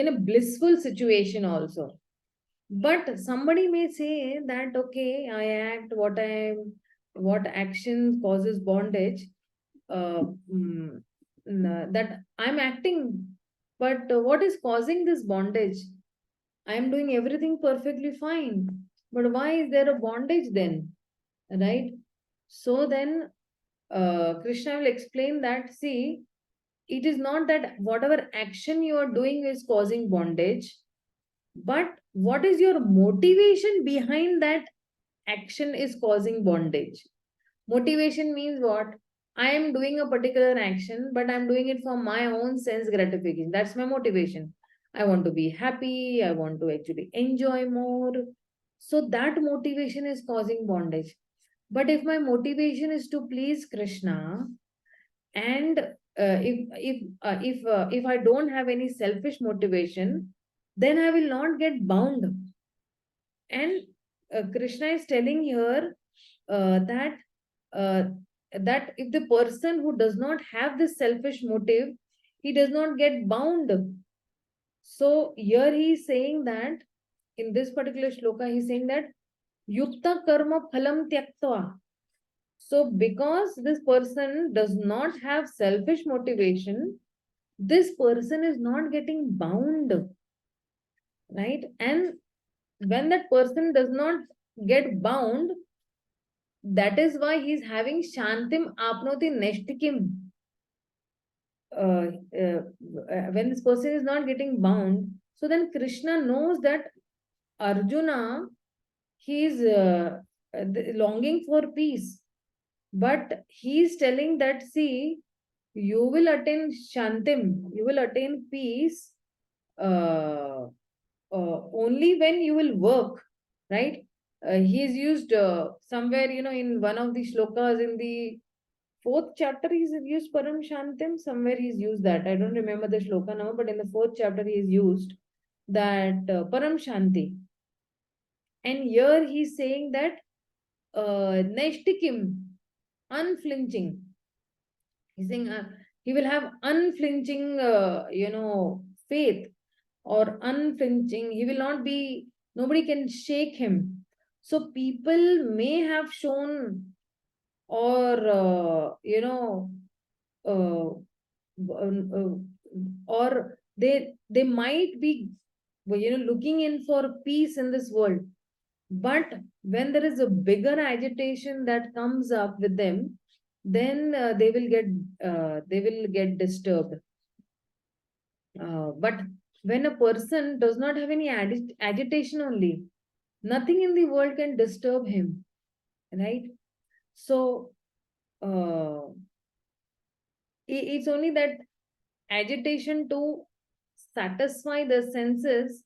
S1: a blissful situation also. But somebody may say that, okay, I act what action causes bondage, that I'm acting, but what is causing this bondage? I'm doing everything perfectly fine, but why is there a bondage then? Right? So then Krishna will explain that, see, it is not that whatever action you are doing is causing bondage, but what is your motivation behind that action is causing bondage. Motivation means what? I am doing a particular action, but I'm doing it for my own sense gratification. That's my motivation. I want to be happy. I want to actually enjoy more. So that motivation is causing bondage. But if my motivation is to please Krishna, and if I don't have any selfish motivation, then I will not get bound. And Krishna is telling here that that if the person who does not have this selfish motive, he does not get bound. So here he is saying that in this particular shloka, he is saying that yukta karma phalam tyaktva. So because this person does not have selfish motivation, this person is not getting bound, right? And when that person does not get bound, that is why he is having shantim apnoti neshtikim. When this person is not getting bound, so then Krishna knows that Arjuna, he is longing for peace, but he is telling that, see, you will attain shantim, you will attain peace only when you will work, right? He is used somewhere, in one of the shlokas in the fourth chapter, he's used param shantim. Somewhere he's used that. I don't remember the shloka now, but in the fourth chapter he is used. that Param Shanti. And here he's saying that Neshtikim, unflinching. He's saying he will have unflinching, faith or unflinching. He will not be, nobody can shake him. So people may have shown or, uh, or they might be, looking in for peace in this world. But when there is a bigger agitation that comes up with them, then they will get disturbed. But when a person does not have any agitation only, nothing in the world can disturb him, right? So it's only that agitation to satisfy the senses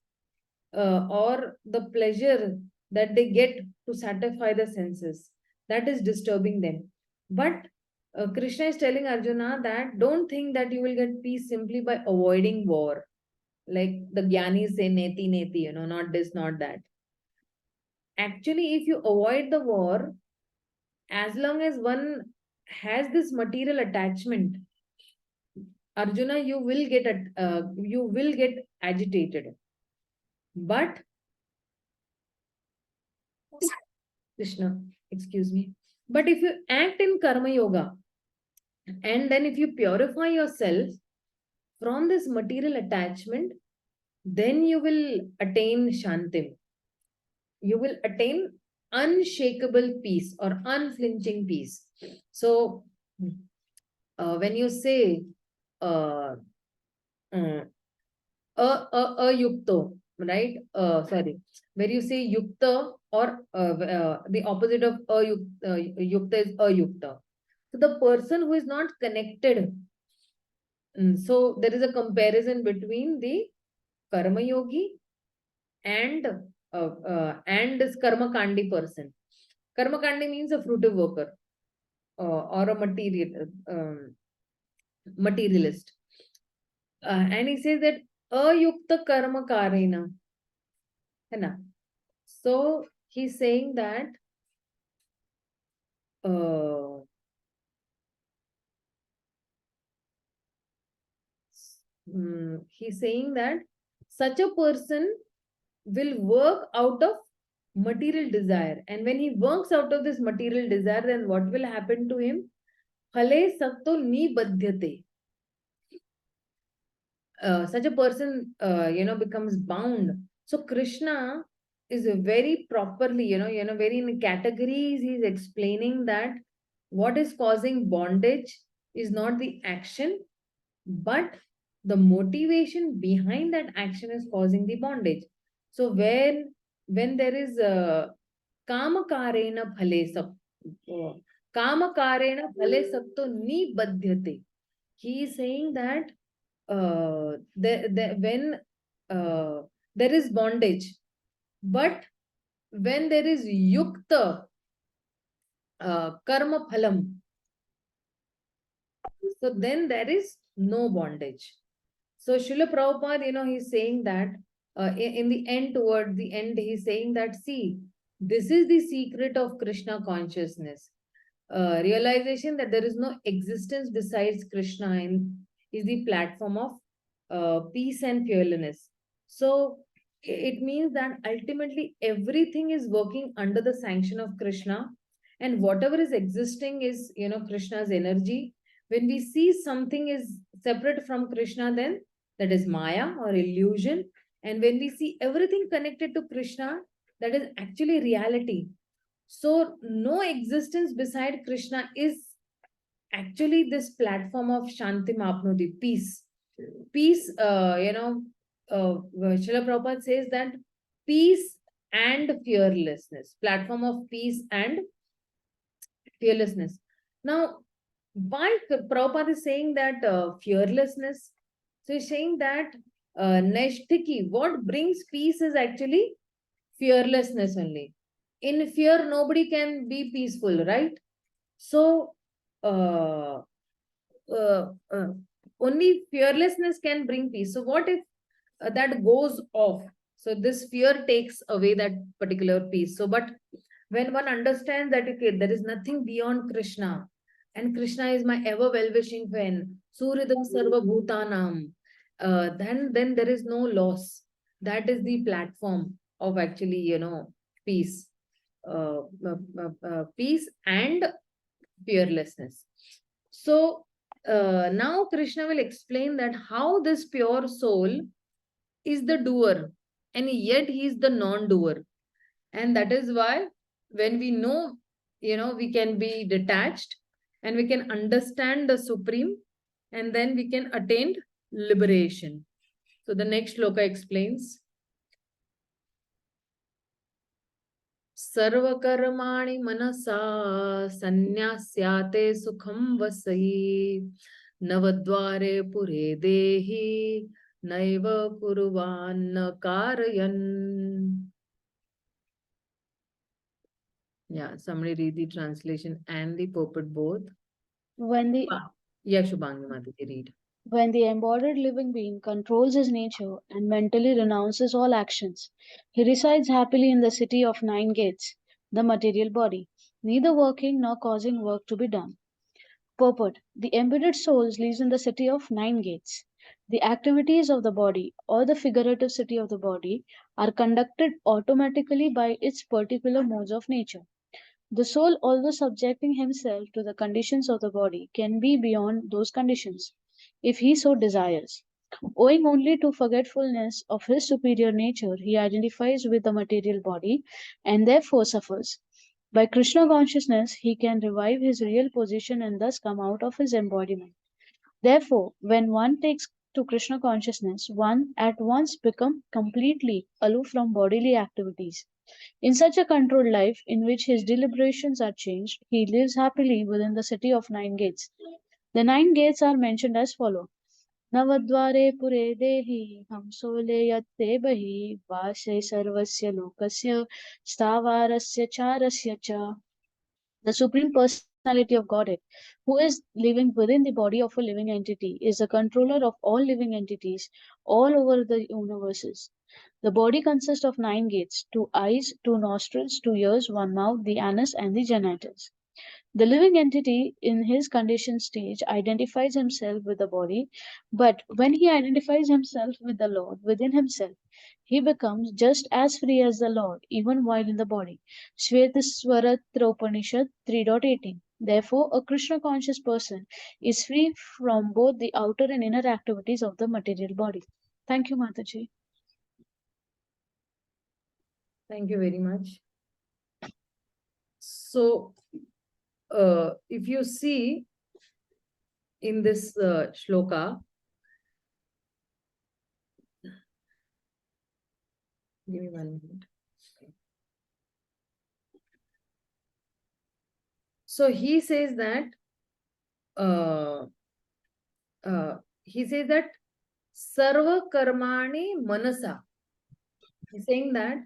S1: or the pleasure that they get to satisfy the senses, that is disturbing them. But Krishna is telling Arjuna that don't think that you will get peace simply by avoiding war. Like the Gyanis say, neti, neti, not this, not that. Actually, if you avoid the war, as long as one has this material attachment, Arjuna, you will get agitated. But Krishna, excuse me. But if you act in Karma Yoga, and then if you purify yourself from this material attachment, then you will attain Shantim. You will attain unshakable peace or unflinching peace. So, when you say ayukto, right? Sorry, where you say yukta or the opposite of yukta is ayukta. So the person who is not connected. So there is a comparison between the karma yogi and this karma kandi person. Karma kandi means a fruitive worker or a materialist. And he says that ayukta karma karena. So he's saying that he's saying that such a person will work out of material desire. And when he works out of this material desire, then what will happen to him? Phale sakto nibadhyate. Such a person, becomes bound. So Krishna is very properly, very in categories. He's explaining that what is causing bondage is not the action, but the motivation behind that action is causing the bondage. So when there is a kama karena phale sab, kama karena phale sabto nibadhyate, he is saying that when there is bondage, but when there is yukta karma phalam, so then there is no bondage. So Srila Prabhupada, he's saying that in the end, toward the end, he's saying that, see, this is the secret of Krishna consciousness. Realization that there is no existence besides Krishna and is the platform of peace and fearlessness. So it means that ultimately everything is working under the sanction of Krishna, and whatever is existing is, Krishna's energy. When we see something is separate from Krishna, then that is Maya or illusion. And when we see everything connected to Krishna, that is actually reality. So no existence beside Krishna is actually this platform of Shanti Mapnoti, peace. Peace, Srila Prabhupada says that peace and fearlessness, platform of peace and fearlessness. Now, why Prabhupada is saying that fearlessness? So he's saying that Neshtiki, what brings peace is actually fearlessness only. In fear, nobody can be peaceful, right? So, only fearlessness can bring peace. So, what if that goes off. So this fear takes away that particular peace. So, but when one understands that, okay, there is nothing beyond Krishna, and Krishna is my ever well-wishing friend, Suridam Sarva Bhutanam, then there is no loss. That is the platform of actually, peace. Peace and fearlessness. So now Krishna will explain that how this pure soul is the doer, and yet he is the non-doer. And that is why when we know, we can be detached and we can understand the Supreme, and then we can attain liberation. So the next shloka explains, सर्वकर्माणि मनसा संन्यास्याते सुखं वसई नवद्वारे पुरे देहि नैव कुर्वान्न कारयन्. Yeah, somebody read the translation and the purport both.
S5: When the
S1: Yeah, Shubhangi Mataji, read.
S5: When the embodied living being controls his nature and mentally renounces all actions, he resides happily in the city of nine gates, the material body, neither working nor causing work to be done. Purport: the embodied soul lives in the city of nine gates. The activities of the body, or the figurative city of the body, are conducted automatically by its particular modes of nature. The soul, although subjecting himself to the conditions of the body, can be beyond those conditions, if he so desires. Owing only to forgetfulness of his superior nature, he identifies with the material body and therefore suffers. By Krishna consciousness, he can revive his real position and thus come out of his embodiment. Therefore, when one takes to Krishna consciousness, one at once becomes completely aloof from bodily activities. In such a controlled life, in which his deliberations are changed, he lives happily within the city of nine gates. The nine gates are mentioned as follows. Navadvare pure dehi hamsole yatte bahi vase sarvasya lokasya stavarasya charasya cha. The Supreme Personality of Godhead, who is living within the body of a living entity, is the controller of all living entities all over the universes. The body consists of nine gates: two eyes, two nostrils, two ears, one mouth, the anus, and the genitals. The living entity in his conditioned stage identifies himself with the body, but when he identifies himself with the Lord within himself, he becomes just as free as the Lord, even while in the body. Shvetaswara Upanishad 3.18. Therefore, a Krishna conscious person is free from both the outer and inner activities of the material body. Thank you, Mataji.
S1: Thank you very much. So, if you see in this shloka, give me 1 minute. So he says that sarva karmani manasa. He's saying that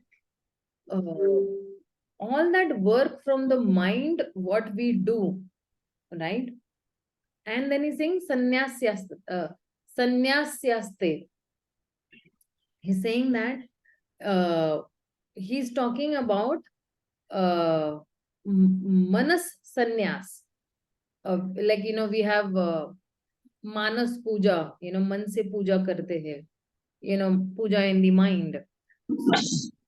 S1: all that work from the mind, what we do, right? And then he's saying sannyasyasте. He's saying that he's talking about manas sannyas. Like, we have manas puja, man se puja karte hai, puja in the mind. So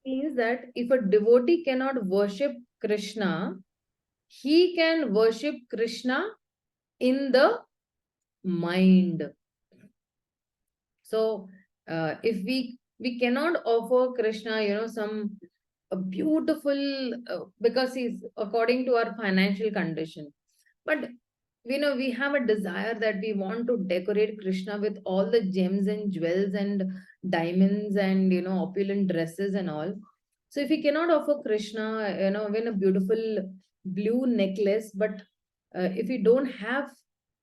S1: means that if a devotee cannot worship Krishna, he can worship Krishna in the mind. So if we cannot offer Krishna, some a beautiful because he's according to our financial condition, but we have a desire that we want to decorate Krishna with all the gems and jewels and diamonds and opulent dresses and all. So if we cannot offer Krishna, win a beautiful blue necklace, but if we don't have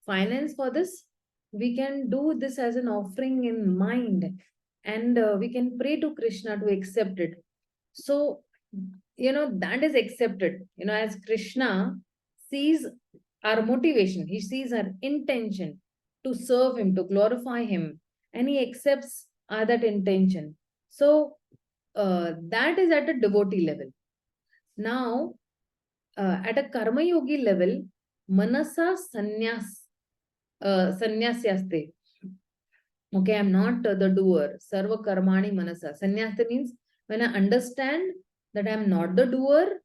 S1: finance for this, we can do this as an offering in mind, and we can pray to Krishna to accept it. So that is accepted, as Krishna sees our motivation, he sees our intention to serve him, to glorify him, and he accepts are that intention. So that is at a devotee level. Now, at a karma yogi level, manasa sannyasaste. Okay, I'm not the doer. Sarva karmani manasa. Sannyasa means when I understand that I'm not the doer,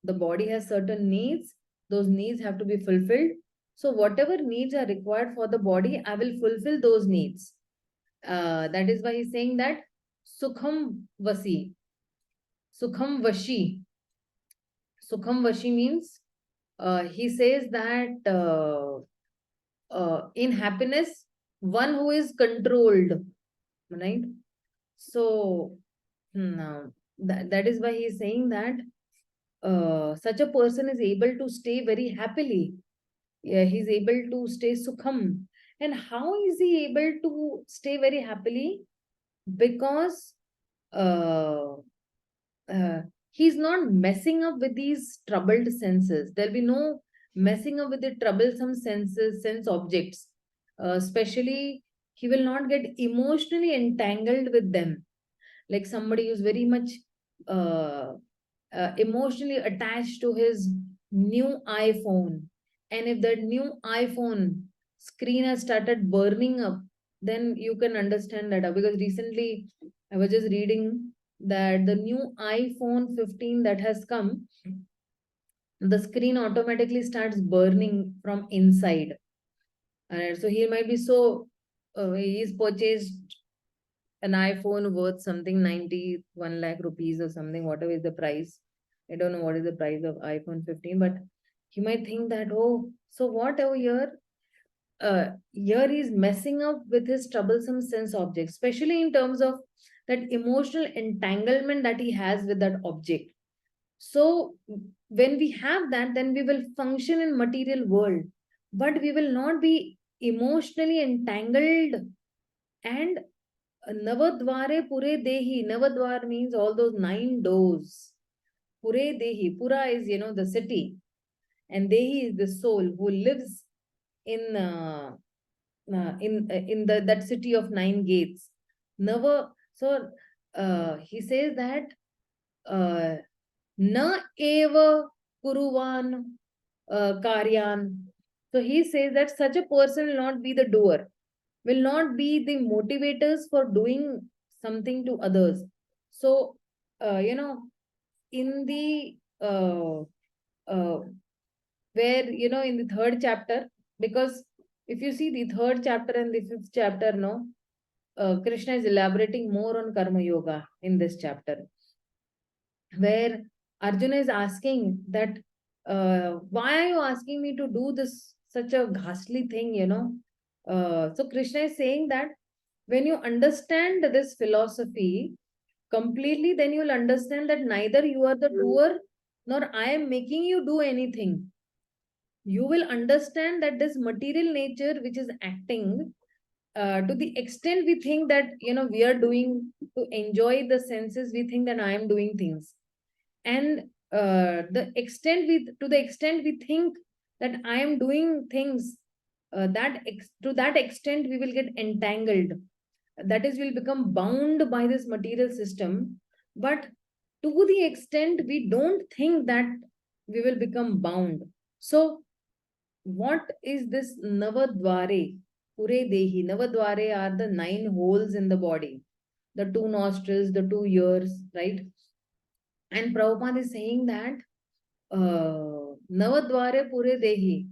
S1: the body has certain needs, those needs have to be fulfilled. So whatever needs are required for the body, I will fulfill those needs. That is why he's saying that sukham vasi. Sukham vashi. Sukham vashi means he says that in happiness, one who is controlled, right? So that is why he is saying that such a person is able to stay very happily. Yeah, he's able to stay sukham. And how is he able to stay very happily? Because uh, he's not messing up with these troubled senses. There'll be no messing up with the troublesome senses, sense objects. Especially, he will not get emotionally entangled with them. Like somebody who's very much uh, emotionally attached to his new iPhone. And if that new iPhone screen has started burning up, then you can understand that. Because recently I was just reading that the new iPhone 15 that has come, the screen automatically starts burning from inside. So he might be so, he's purchased an iPhone worth something 91 lakh rupees or something, whatever is the price. I don't know what is the price of iPhone 15, but he might think that, oh, so what over here? Here he's messing up with his troublesome sense object, especially in terms of that emotional entanglement that he has with that object. So when we have that, then we will function in material world, but we will not be emotionally entangled. And Navadware Pure Dehi. Navadwar means all those 9 doors. Pure Dehi. Pura is, the city. And Dehi is the soul who lives in that city of 9 gates. Nava. So he says that na eva kuruvan karyan. So he says that such a person will not be the doer, will not be the motivators for doing something to others. So, in the where, in the 3rd chapter, because if you see the 3rd chapter and the 5th chapter, no, Krishna is elaborating more on Karma Yoga in this chapter, where Arjuna is asking that, why are you asking me to do this, such a ghastly thing, So Krishna is saying that when you understand this philosophy completely, then you will understand that neither you are the doer nor I am making you do anything. You will understand that this material nature which is acting, to the extent we think that, we are doing to enjoy the senses, we think that I am doing things. And to the extent we think that I am doing things, to that extent we will get entangled. That is, we'll become bound by this material system. But to the extent we don't think that we will become bound. So what is this Navadware? Pure Dehi. Navadware are the 9 holes in the body. The 2 nostrils, the 2 ears, right? And Prabhupada is saying that Navadware Pure Dehi.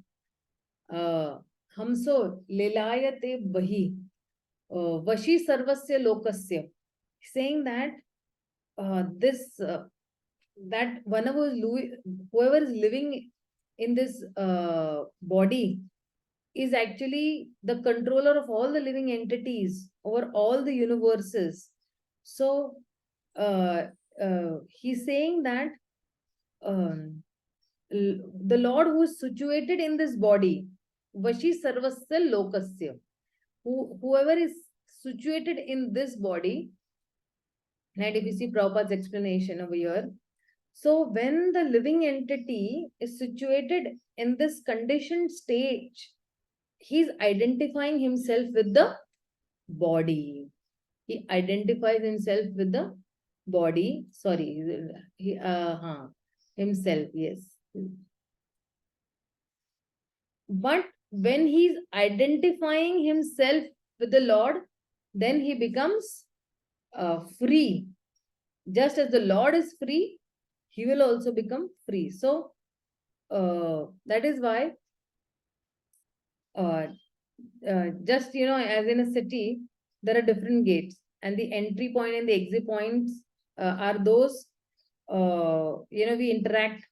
S1: Hamso Lilayate Bahi. Vashi Sarvasya Lokasya. Saying that that whoever is living in this body is actually the controller of all the living entities over all the universes. So he's saying that um, the Lord who is situated in this body, Vashi Sarvasya Lokasya, whoever is situated in this body, and if you see Prabhupada's explanation over here, so when the living entity is situated in this conditioned stage, he's identifying himself with the body. he identifies himself with the body. Sorry, himself, yes. But when he's identifying himself with the Lord, then he becomes free. Just as the Lord is free, he will also become free. So that is why just as in a city, there are different gates, and the entry point and the exit points are those we interact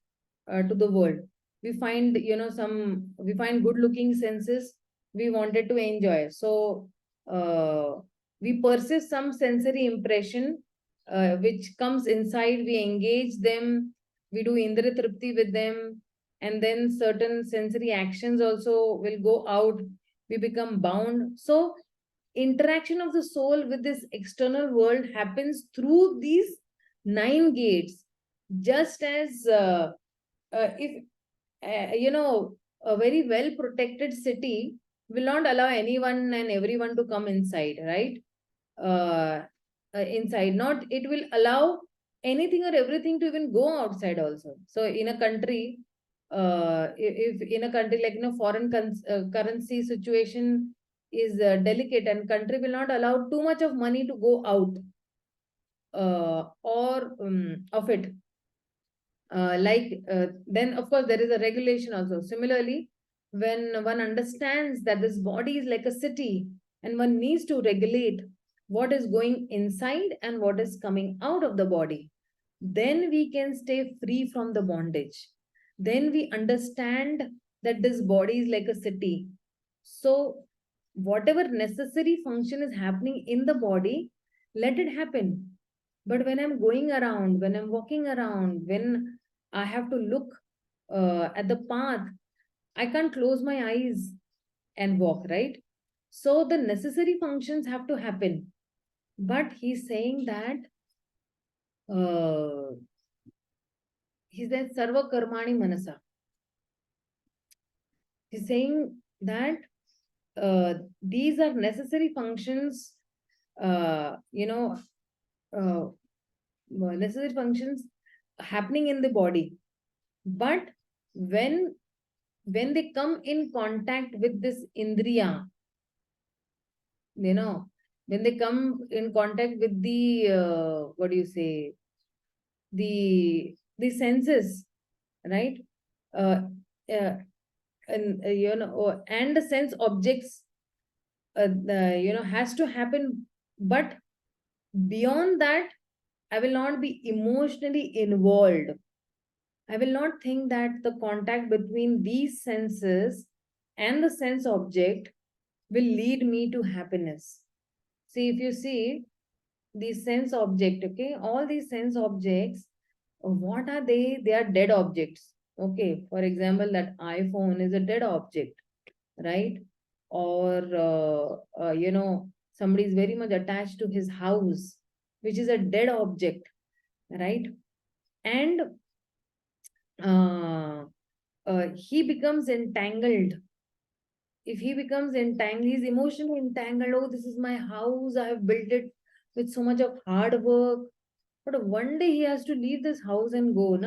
S1: to the world. We find we find good looking senses we wanted to enjoy, so we persist some sensory impression which comes inside. We engage them, we do indra tripti with them, and then certain sensory actions also will go out. We become bound. So interaction of the soul with this external world happens through these 9 gates. Just as if a very well protected city will not allow anyone and everyone to come inside, right? Inside, not it will allow anything or everything to even go outside also. So in a country, if in a country like foreign currency situation is delicate, and country will not allow too much of money to go out or of it. Then of course there is a regulation also. Similarly, when one understands that this body is like a city, and one needs to regulate what is going inside and what is coming out of the body, then we can stay free from the bondage. Then we understand that this body is like a city. So whatever necessary function is happening in the body, let it happen. But when I'm going around, when I'm walking around, when I have to look at the path, I can't close my eyes and walk, right? So the necessary functions have to happen. But he's saying that he said sarva karmani manasa. He's saying that these are necessary functions, necessary functions happening in the body. But when they come in contact with this indriya, when they come in contact with the what do you say, the senses, right? uh, uh, and the sense objects has to happen. But beyond that, I will not be emotionally involved. I will not think that the contact between these senses and the sense object will lead me to happiness. See, if you see these sense object, okay, all these sense objects, what are they? They are dead objects. Okay, for example, that iPhone is a dead object, right? Or somebody is very much attached to his house, which is a dead object, right? And he becomes entangled. If he becomes entangled, he's emotionally entangled. Oh, this is my house, I have built it with so much of hard work. But one day he has to leave this house and go.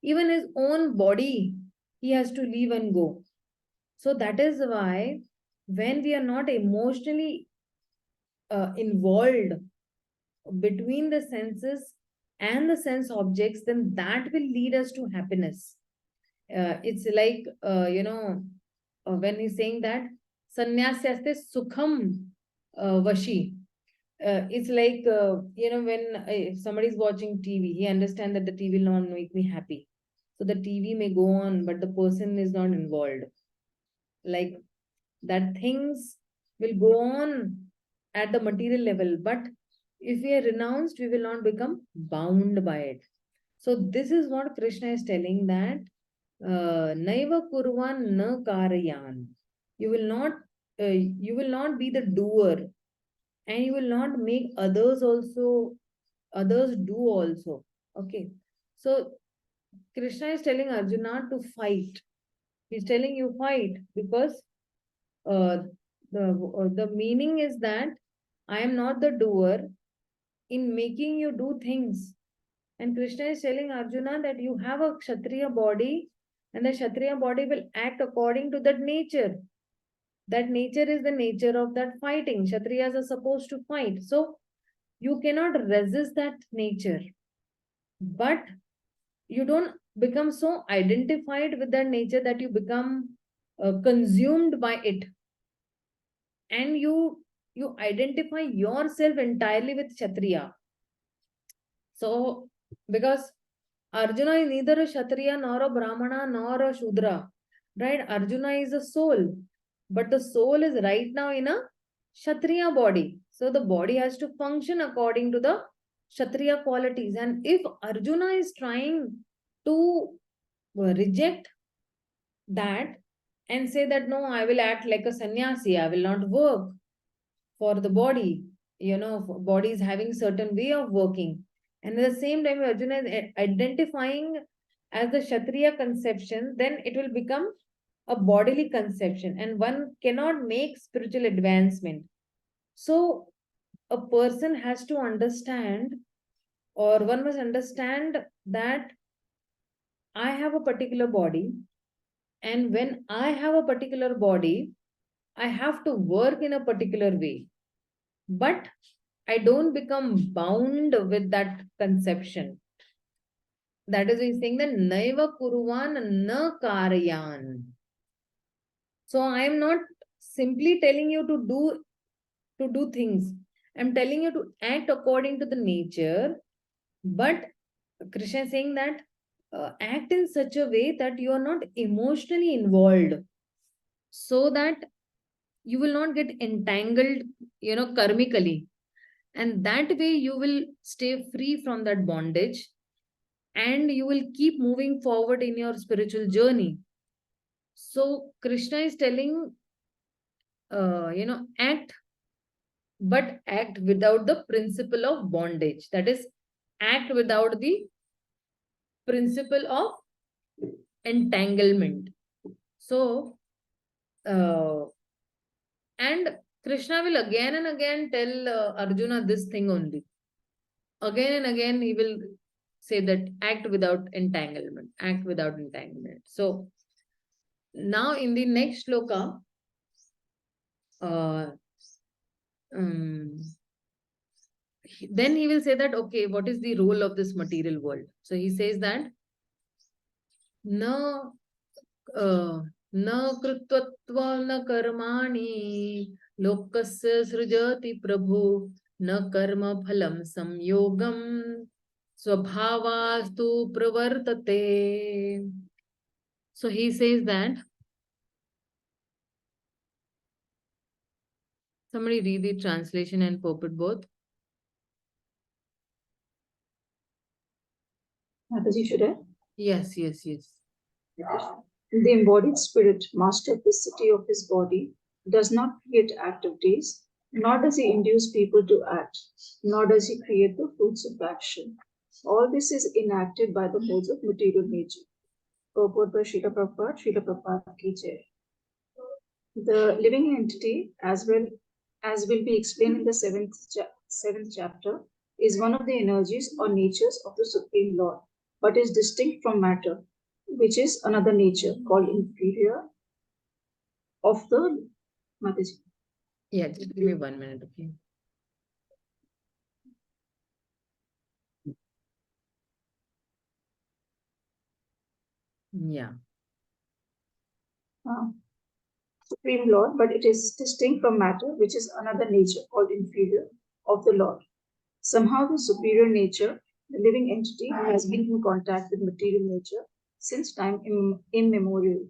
S1: Even his own body, he has to leave and go. So that is why when we are not emotionally involved between the senses and the sense objects, then that will lead us to happiness. It's like, when he's saying that sannyasaste sukham vashi. It's like, when if somebody is watching TV, he understands that the TV will not make me happy. So the TV may go on, but the person is not involved. Like that, things will go on at the material level, but if we are renounced, we will not become bound by it. So this is what Krishna is telling, that naiva kurvan na karayan. You will not be the doer, and you will not make others do also. Okay. So Krishna is telling Arjuna to fight. He's telling you fight, because uh, the meaning is that I am not the doer in making you do things. And Krishna is telling Arjuna that you have a Kshatriya body, and the Kshatriya body will act according to that nature. That nature is the nature of that fighting. Kshatriyas are supposed to fight. So you cannot resist that nature. But you don't become so identified with that nature that you become consumed by it. And you identify yourself entirely with Kshatriya. So, because Arjuna is neither a Kshatriya nor a Brahmana nor a Shudra, right? Arjuna is a soul, but the soul is right now in a Kshatriya body. So the body has to function according to the Kshatriya qualities. And if Arjuna is trying to reject that and say that no, I will act like a sannyasi, I will not work for the body, body is having certain way of working. And at the same time, Arjuna is identifying as the Kshatriya conception, then it will become a bodily conception, and one cannot make spiritual advancement. So a person has to understand, or one must understand that I have a particular body, and when I have a particular body, I have to work in a particular way. But I don't become bound with that conception. That is, he's saying that naiva kuruvan na karyan. So I am not simply telling you to do things. I'm telling you to act according to the nature. But Krishna is saying that act in such a way that you are not emotionally involved, so that you will not get entangled, karmically. And that way you will stay free from that bondage, and you will keep moving forward in your spiritual journey. So Krishna is telling, act, but act without the principle of bondage. That is, act without the principle of entanglement. So, and Krishna will again and again tell Arjuna this thing only. Again and again, he will say that act without entanglement, act without entanglement. So, now in the next shloka, then he will say that, okay, what is the role of this material world? So he says that, na कृत्वत्वा न कर्माणि लोकस्य सृजति प्रभु न कर्म फलं संयोगम स्वभावास्तु प्रवर्तते. So he says that, somebody read the translation and purport both.
S2: Mataji, should I?
S1: Yes.
S2: The embodied spirit, master of the city of his body, does not create activities, nor does he induce people to act, nor does he create the fruits of action. All this is enacted by the modes of material nature. Purport by Srila Prabhupada, Srila Prabhupada ki jai. The living entity, as well as will be explained in the seventh chapter, is one of the energies or natures of the Supreme Lord, but is distinct from matter, which is another nature called inferior of the Mataji.
S1: Yeah, just give me 1 minute, okay? Yeah.
S2: Supreme Lord, but it is distinct from matter, which is another nature called inferior of the Lord. Somehow the superior nature, the living entity, has been in contact with material nature since time immemorial.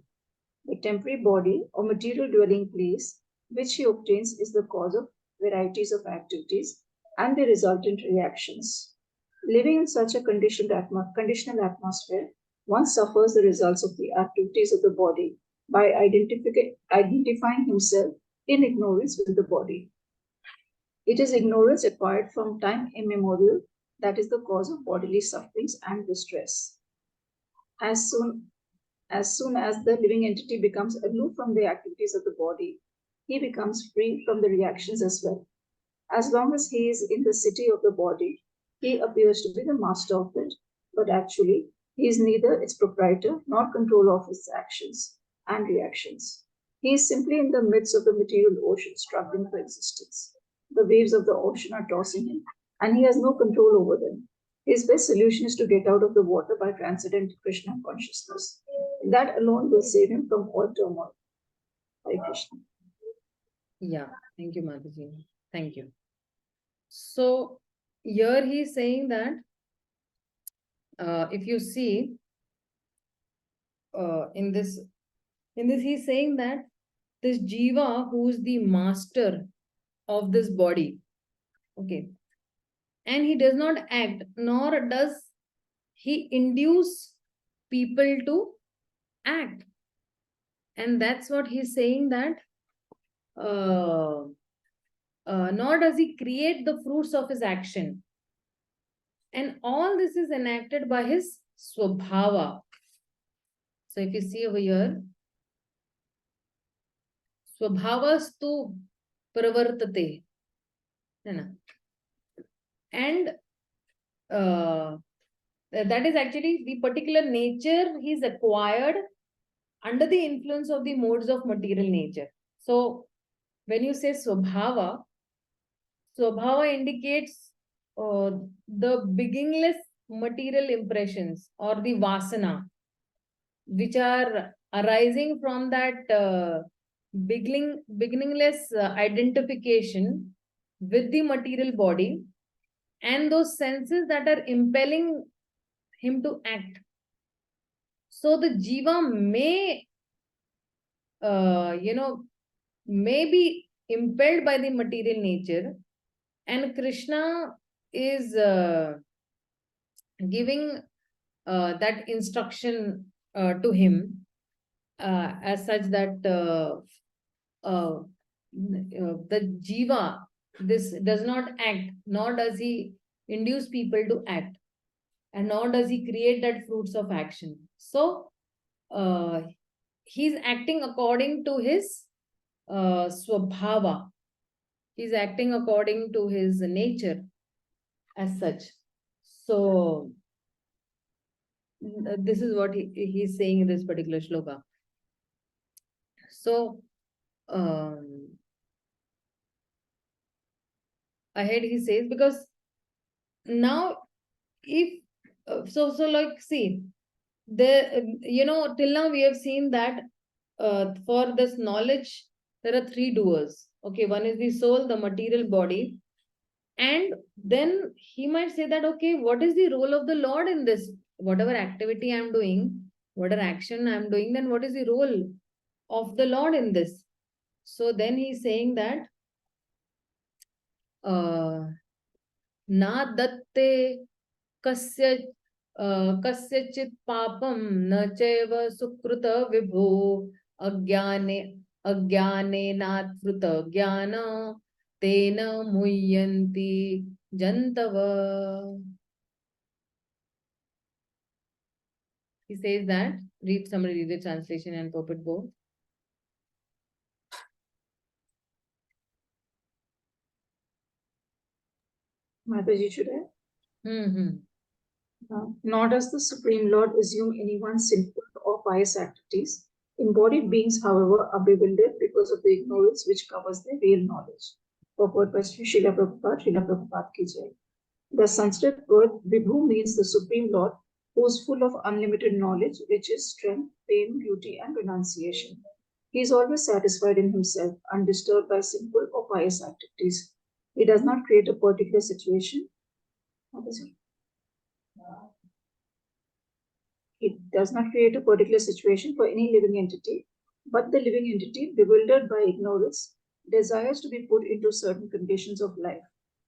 S2: The temporary body or material dwelling place which he obtains is the cause of varieties of activities and the resultant reactions. Living in such a conditional atmosphere, one suffers the results of the activities of the body by identifying himself in ignorance with the body. It is ignorance acquired from time immemorial that is the cause of bodily sufferings and distress. As soon as the living entity becomes aloof from the activities of the body, he becomes free from the reactions as well. As long as he is in the city of the body, he appears to be the master of it, but actually, he is neither its proprietor nor controller of its actions and reactions. He is simply in the midst of the material ocean struggling for existence. The waves of the ocean are tossing him, and he has no control over them. His best solution is to get out of the water by transcendental Krishna consciousness. That alone will save him from all turmoil. Hare Krishna.
S1: Yeah, thank you, Mataji. Thank you. So here he is saying that if you see in this he's saying that this jiva who is the master of this body, okay, and he does not act nor does he induce people to act, and that's what he's saying that nor does he create the fruits of his action, and all this is enacted by his swabhava. So if you see over here, swabhavastu pravartate, and that is actually the particular nature he's acquired under the influence of the modes of material nature. So when you say swabhava indicates the beginningless material impressions or the vasana, which are arising from that beginningless identification with the material body, and those senses that are impelling him to act. So the jiva may, may be impelled by the material nature, and Krishna is giving that instruction to him as such that the jiva, this does not act, nor does he induce people to act, and nor does he create that fruits of action. So he's acting according to his swabhava. He's acting according to his nature as such. So this is what he's saying in this particular shloka. So ahead he says, because now if so like see the till now we have seen that for this knowledge there are three doers. Okay, one is the soul, the material body, and then he might say that, okay, what is the role of the Lord in this? Whatever activity I'm doing, whatever action I'm doing, then what is the role of the Lord in this? So then he's saying that na datte kasya kasyachit papam na chaiva sukrita vibho agyane natruta jnana tena muyyanti jantava. He says that, somebody read the translation and purport both.
S2: Mataji, should I?
S1: Mm-hmm.
S2: Nor does the Supreme Lord assume anyone's sinful or pious activities. Embodied beings, however, are bewildered because of the ignorance which covers their real knowledge. Purport by Srila Prabhupada, Srila Prabhupada ki jai. The Sanskrit word Vibhu means the Supreme Lord, who is full of unlimited knowledge, riches, strength, fame, beauty, and renunciation. He is always satisfied in himself, undisturbed by sinful or pious activities. He does not create a particular situation. It does not create a particular situation for any living entity, but the living entity, bewildered by ignorance, desires to be put into certain conditions of life,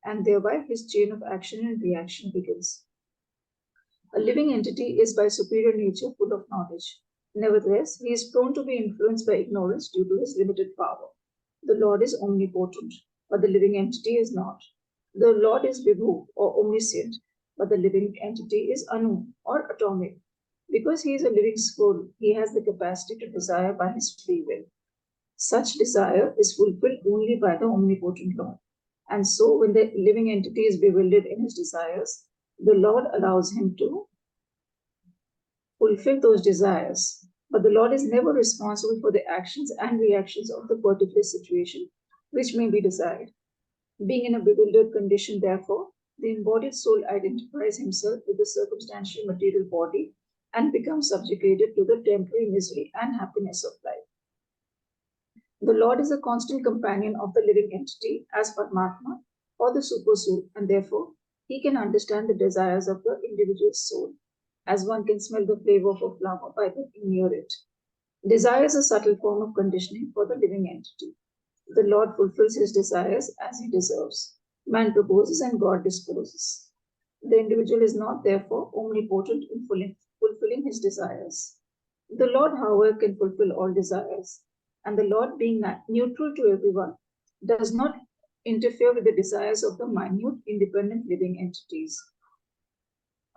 S2: and thereby his chain of action and reaction begins. A living entity is by superior nature full of knowledge. Nevertheless, he is prone to be influenced by ignorance due to his limited power. The Lord is omnipotent, but the living entity is not. The Lord is Vibhu or omniscient, but the living entity is Anu or atomic. Because he is a living soul, he has the capacity to desire by his free will. Such desire is fulfilled only by the omnipotent Lord. And so when the living entity is bewildered in his desires, the Lord allows him to fulfill those desires. But the Lord is never responsible for the actions and reactions of the particular situation which may be desired. Being in a bewildered condition, therefore, the embodied soul identifies himself with the circumstantial material body and becomes subjugated to the temporary misery and happiness of life. The Lord is a constant companion of the living entity as Paramatma or the super soul, and therefore he can understand the desires of the individual soul, as one can smell the flavor of a flower by looking near it. Desire is a subtle form of conditioning for the living entity. The Lord fulfills his desires as he deserves. Man proposes and God disposes. The individual is not, therefore, omnipotent in fulfilling his desires. The Lord, however, can fulfill all desires, and the Lord, being neutral to everyone, does not interfere with the desires of the minute, independent living entities.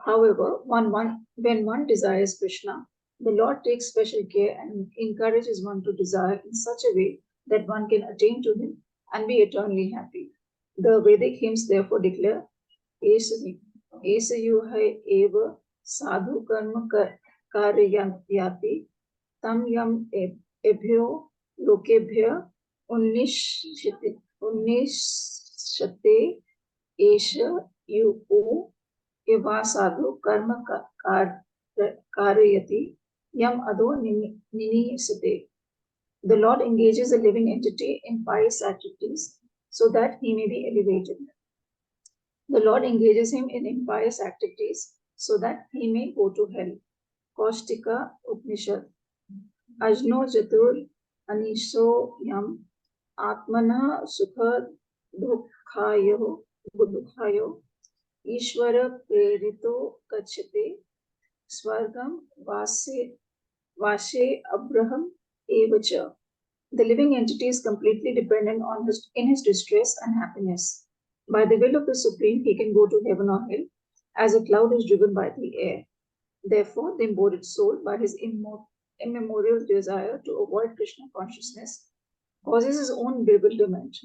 S2: However, when one desires Krishna, the Lord takes special care and encourages one to desire in such a way that one can attain to him and be eternally happy. The Vedic hymns therefore declare, Esayuhai eva sadhu karma karyati tam yam ebhyo lokebhya unnishate esha yu eva sadhu karma karyati yam ado ninisate. The Lord engages a living entity in pious activities so that he may be elevated. The Lord engages him in impious activities so that he may go to hell. Kaustika Upanishad. Ajno Jatur Aniso Yam Atmana Sukha Dukhayo Ishvara Prerito Kachate Swargam Vashe Abraham Evacha. The living entity is completely dependent on his distress and happiness. By the will of the Supreme, he can go to heaven or hell, as a cloud is driven by the air. Therefore, the embodied soul, by his immemorial desire to avoid Krishna consciousness, causes his own bewilderment.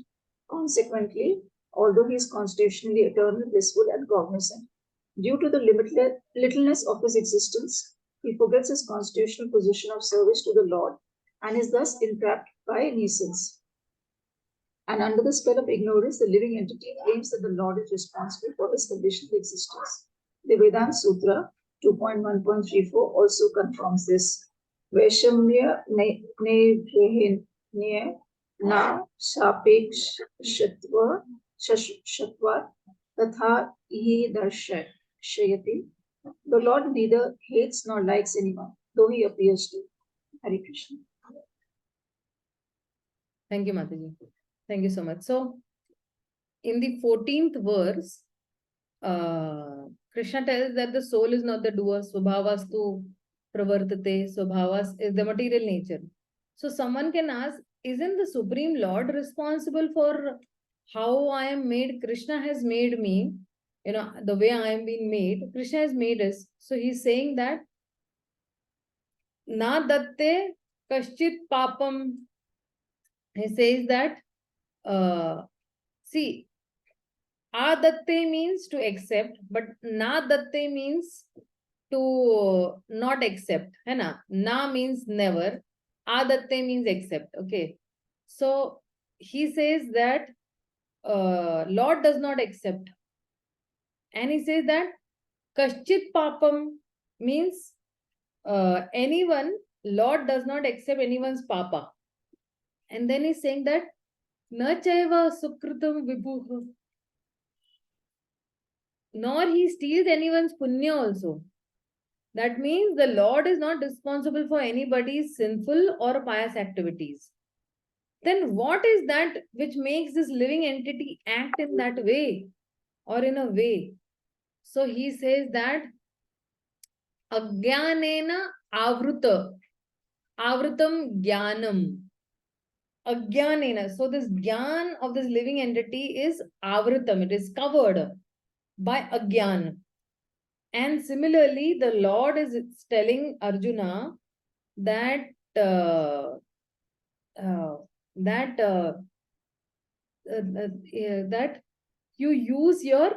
S2: Consequently, although he is constitutionally eternal, blissful, and cognizant, due to the littleness of his existence, he forgets his constitutional position of service to the Lord and is thus entrapped by nescience. And under the spell of ignorance, the living entity claims that the Lord is responsible for his conditional existence. The Vedanta Sutra 2.1.34 also confirms this. Vaishamya ne na sapekshvatva tatha ihi darshayati. The Lord neither hates nor likes anyone, though he appears to. Hare Krishna.
S1: Thank you, Mataji. Thank you so much. So, in the 14th verse, Krishna tells that the soul is not the doer. Swabhavastu pravartate. Swabhavas is the material nature. So, someone can ask, isn't the Supreme Lord responsible for how I am made? Krishna has made me, the way I am being made. Krishna has made us. So, he's saying that na datte kaschit papam. He says that, see, adatte means to accept, but na datte means to not accept. Hai na? Na means never. Adatte means accept. Okay. So he says that Lord does not accept. And he says that kaschit papam means anyone, Lord does not accept anyone's papa. And then he's saying that na chaiva sukritam vibhuha, nor he steals anyone's punya also. That means the Lord is not responsible for anybody's sinful or pious activities. Then what is that which makes this living entity act in that way or in a way? So he says that ajnanena avruta, avrutam jnanam. Ajnanena. So this jnana of this living entity is avrutam. It is covered by ajnana. And similarly, the Lord is telling Arjuna that that you use your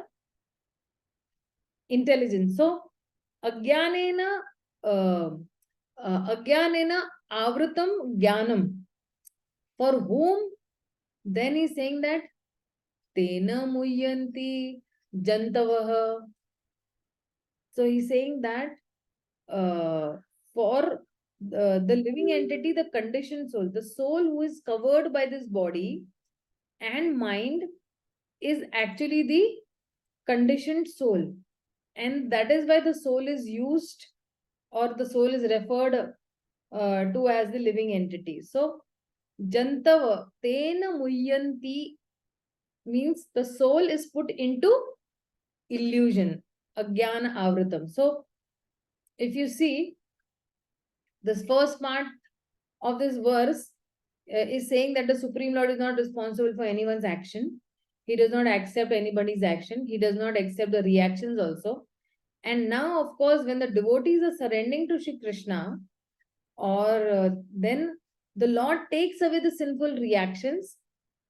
S1: intelligence. So agyanena avrutam jnanam. For whom? Then he's saying that tena muyyanti jantavaha. So he's saying that for the living entity, the conditioned soul, the soul who is covered by this body and mind is actually the conditioned soul. And that is why the soul is used, or the soul is referred to as the living entity. So jantava tena muyyanti means the soul is put into illusion, agyana avritam. So if you see this first part of this verse is saying that the Supreme Lord is not responsible for anyone's action. He does not accept anybody's action. He does not accept the reactions also. And now, of course, when the devotees are surrendering to Shri Krishna, or then the Lord takes away the sinful reactions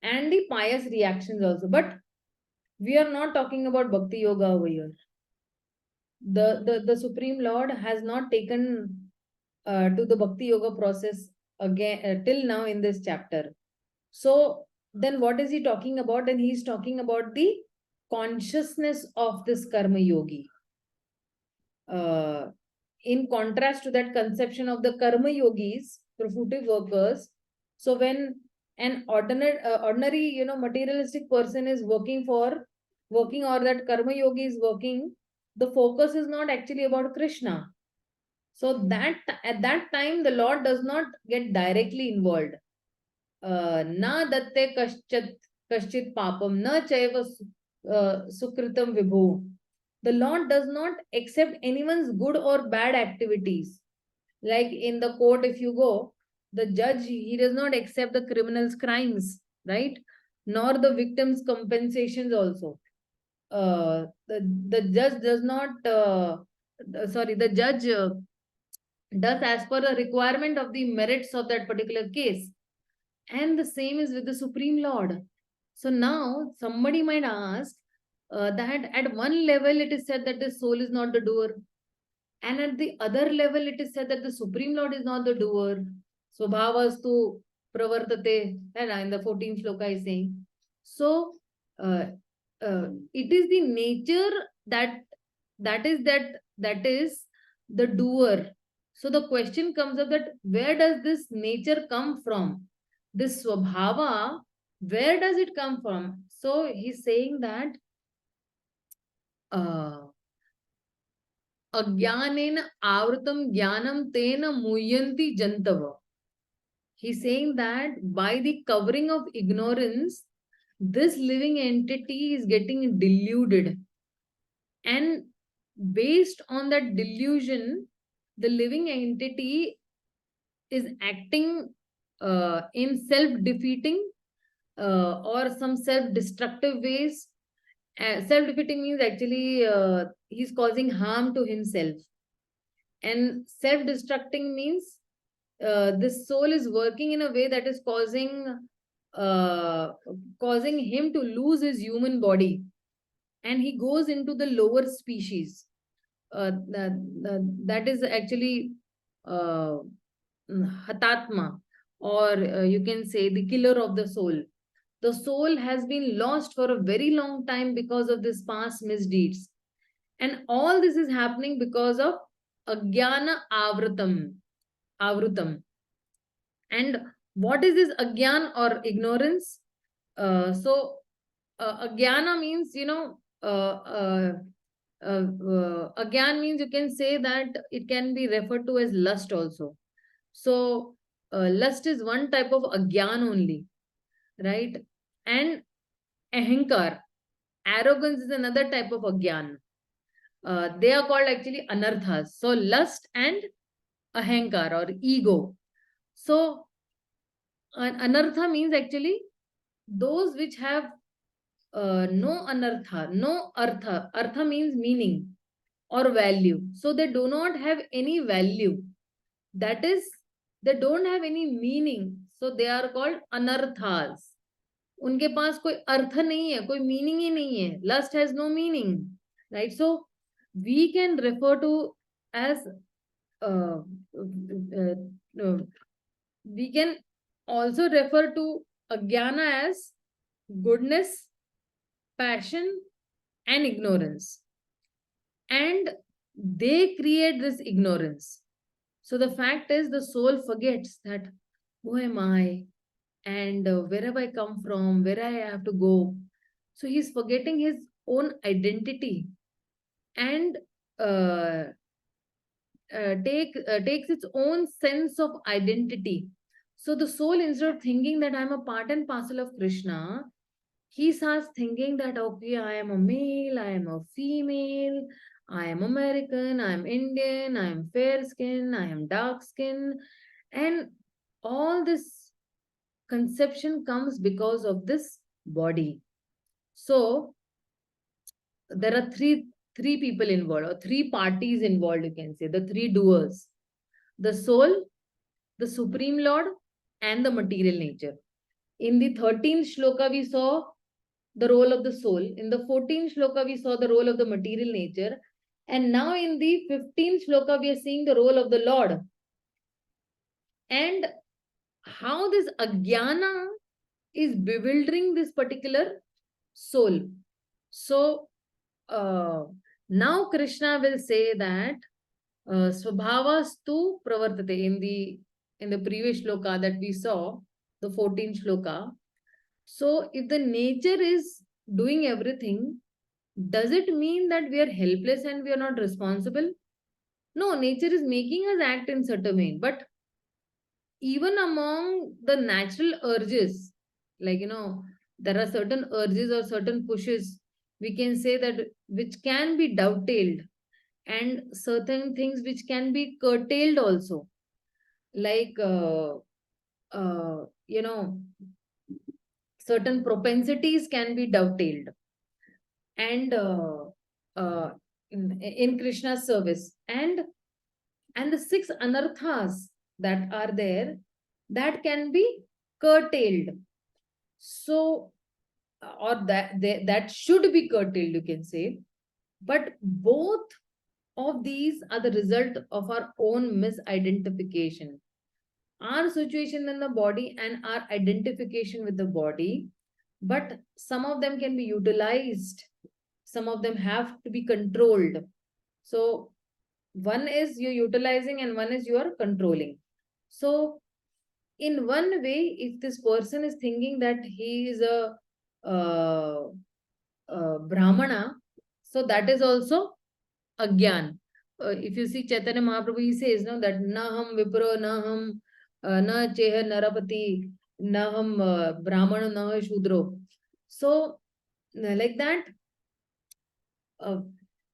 S1: and the pious reactions also. But we are not talking about Bhakti Yoga over here. The Supreme Lord has not taken to the Bhakti Yoga process again till now in this chapter. So then what is he talking about? Then he's talking about the consciousness of this karma yogi. In contrast to that conception of the karma yogis, fruitive workers. So when an ordinary, materialistic person is working, or that karma yogi is working, the focus is not actually about Krishna. So that at that time, the Lord does not get directly involved. Na datte kaschit papam, na chaiva sukritam vibhu. The Lord does not accept anyone's good or bad activities. Like in the court, if you go, the judge, he does not accept the criminal's crimes, right? Nor the victim's compensations also. The judge does not, the judge does as per the requirement of the merits of that particular case. And the same is with the Supreme Lord. So now somebody might ask that at one level it is said that the soul is not the doer. And at the other level it is said that the Supreme Lord is not the doer. Swabhavastu pravartate, in the 14th shloka is saying. So it is the nature that is the doer. So the question comes up that where does this nature come from? This swabhava, where does it come from? So he's saying that agyanena avrutam jnanam tena muyyanti jantava. He's saying that by the covering of ignorance, this living entity is getting deluded. And based on that delusion, the living entity is acting in self-defeating or some self-destructive ways. Self-defeating means actually he's causing harm to himself. And self-destructing means this soul is working in a way that is causing him to lose his human body, and he goes into the lower species. That is actually hatatma, or you can say the killer of the soul. The soul has been lost for a very long time because of this past misdeeds. And all this is happening because of agyana avrutam. And what is this agyan or ignorance? Agyana means, agyan means you can say that it can be referred to as lust also. So lust is one type of agyan only, right? And ahankar, arrogance, is another type of agyan. They are called actually anarthas. So lust and ahankar or ego. So anartha means actually those which have no anartha, no artha. Artha means meaning or value. So they do not have any value. That is, they don't have any meaning. So they are called anarthas. उनके पास कोई अर्थ नहीं है, कोई meaning ही नहीं है. Lust has no meaning, right? So we can refer to as uh, we can also refer to ajnana as goodness, passion, and ignorance. And they create this ignorance. So the fact is, the soul forgets that who am I, and where have I come from, where I have to go. So he's forgetting his own identity, and uh, takes its own sense of identity. So the soul, instead of thinking that I'm a part and parcel of Krishna, he starts thinking that, okay, I am a male, I am a female, I am American, I am Indian, I am fair skin, I am dark skin, and all this conception comes because of this body. So there are three people involved, or three parties involved, you can say, the three doers: the soul, the Supreme Lord, and the material nature. In the 13th shloka, we saw the role of the soul. In the 14th shloka, we saw the role of the material nature. And now in the 15th shloka, we are seeing the role of the Lord. And how this ajnana is bewildering this particular soul. So now Krishna will say that Svabhavastu pravartate in the previous shloka that we saw, the 14th shloka. So if the nature is doing everything, does it mean that we are helpless and we are not responsible? No, nature is making us act in certain way. But even among the natural urges, like, there are certain urges or certain pushes, we can say that, which can be dovetailed, and certain things which can be curtailed also, like certain propensities can be dovetailed, and in Krishna's service, and the six anarthas that are there, that can be curtailed. So or that should be curtailed, you can say. But both of these are the result of our own misidentification. Our situation in the body and our identification with the body, but some of them can be utilized, some of them have to be controlled. So one is you're utilizing and one is you're controlling. So in one way, if this person is thinking that he is a brahmana, so that is also agyan. If you see Chaitanya Mahaprabhu, he says, no, that naham vipro, naham na cheha narapati, naham brahmana, nah shudro. So like that,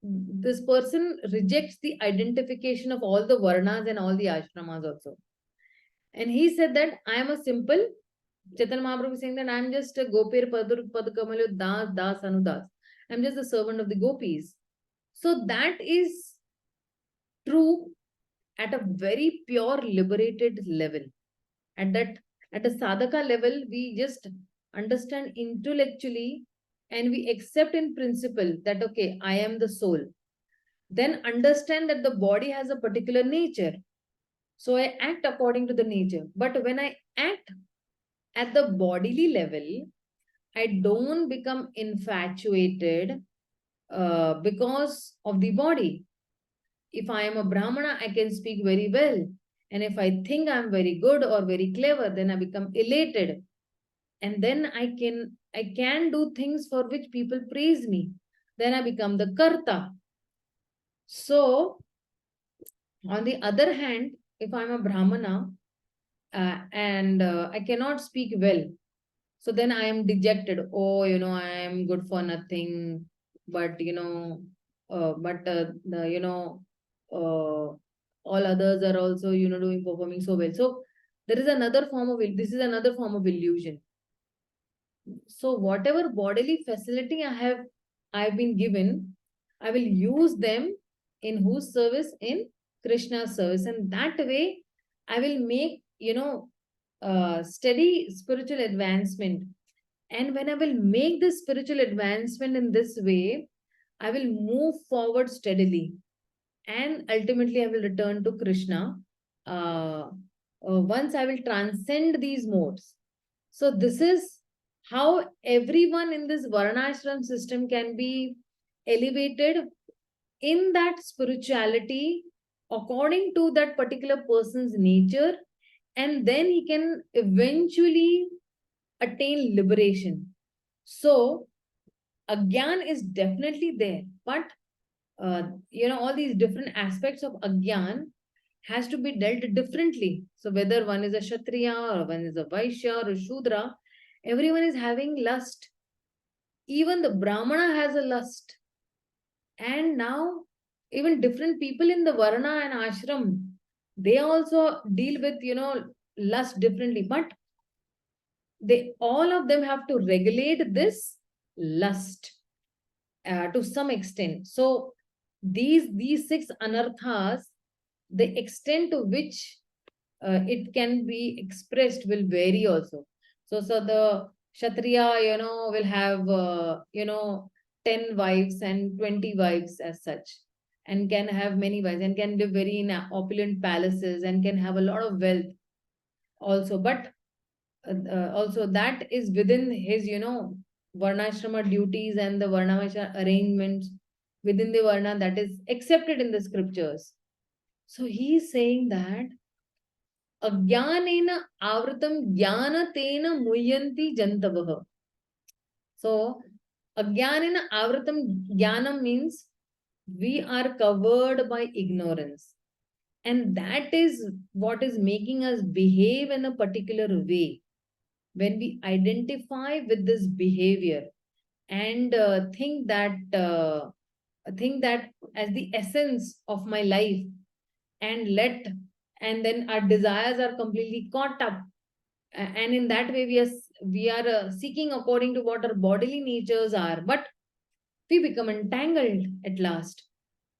S1: this person rejects the identification of all the varnas and all the ashramas also. And he said that I am a simple, Chaitanya Mahaprabhu is saying that I am just a gopir padur padkamalu das das anudas. I am just the servant of the gopis. So that is true at a very pure liberated level. At the sadhaka level, we just understand intellectually and we accept in principle that, okay, I am the soul. Then understand that the body has a particular nature. So I act according to the nature. But when I act at the bodily level, I don't become infatuated because of the body. If I am a Brahmana, I can speak very well. And if I think I'm very good or very clever, then I become elated. And then I can do things for which people praise me. Then I become the karta. So, on the other hand, if I'm a Brahmana and I cannot speak well, so then I am dejected. Oh, I am good for nothing. But all others are also performing so well. So there is another form of this is another form of illusion. So whatever bodily facility I've been given, I will use them in whose service? In Krishna's service. And that way I will make steady spiritual advancement. And when I will make this spiritual advancement in this way, I will move forward steadily. And ultimately, I will return to Krishna. Once I will transcend these modes. So, this is how everyone in this Varnashram system can be elevated in that spirituality according to that particular person's nature, and then he can eventually attain liberation. So, Agyan is definitely there, but all these different aspects of Agyan has to be dealt differently. So, whether one is a Kshatriya or one is a Vaishya or a Shudra, everyone is having lust. Even the Brahmana has a lust. And now, even different people in the Varna and Ashram, they also deal with, lust differently. But they all of them have to regulate this lust to some extent. So these six anarthas, the extent to which it can be expressed will vary also. So the Kshatriya, will have 10 wives and 20 wives as such, and can have many wives and can live very in opulent palaces and can have a lot of wealth also. But also that is within his varnashrama duties and the varnavasha arrangements within the varna that is accepted in the scriptures. So he is saying that ajnanena avritam jnanatena muyanti jantavah. So ajnanena avritam jnanam means we are covered by ignorance, and that is what is making us behave in a particular way. When we identify with this behavior and think that as the essence of my life, and then our desires are completely caught up, and in that way we are seeking according to what our bodily natures are, but we become entangled at last.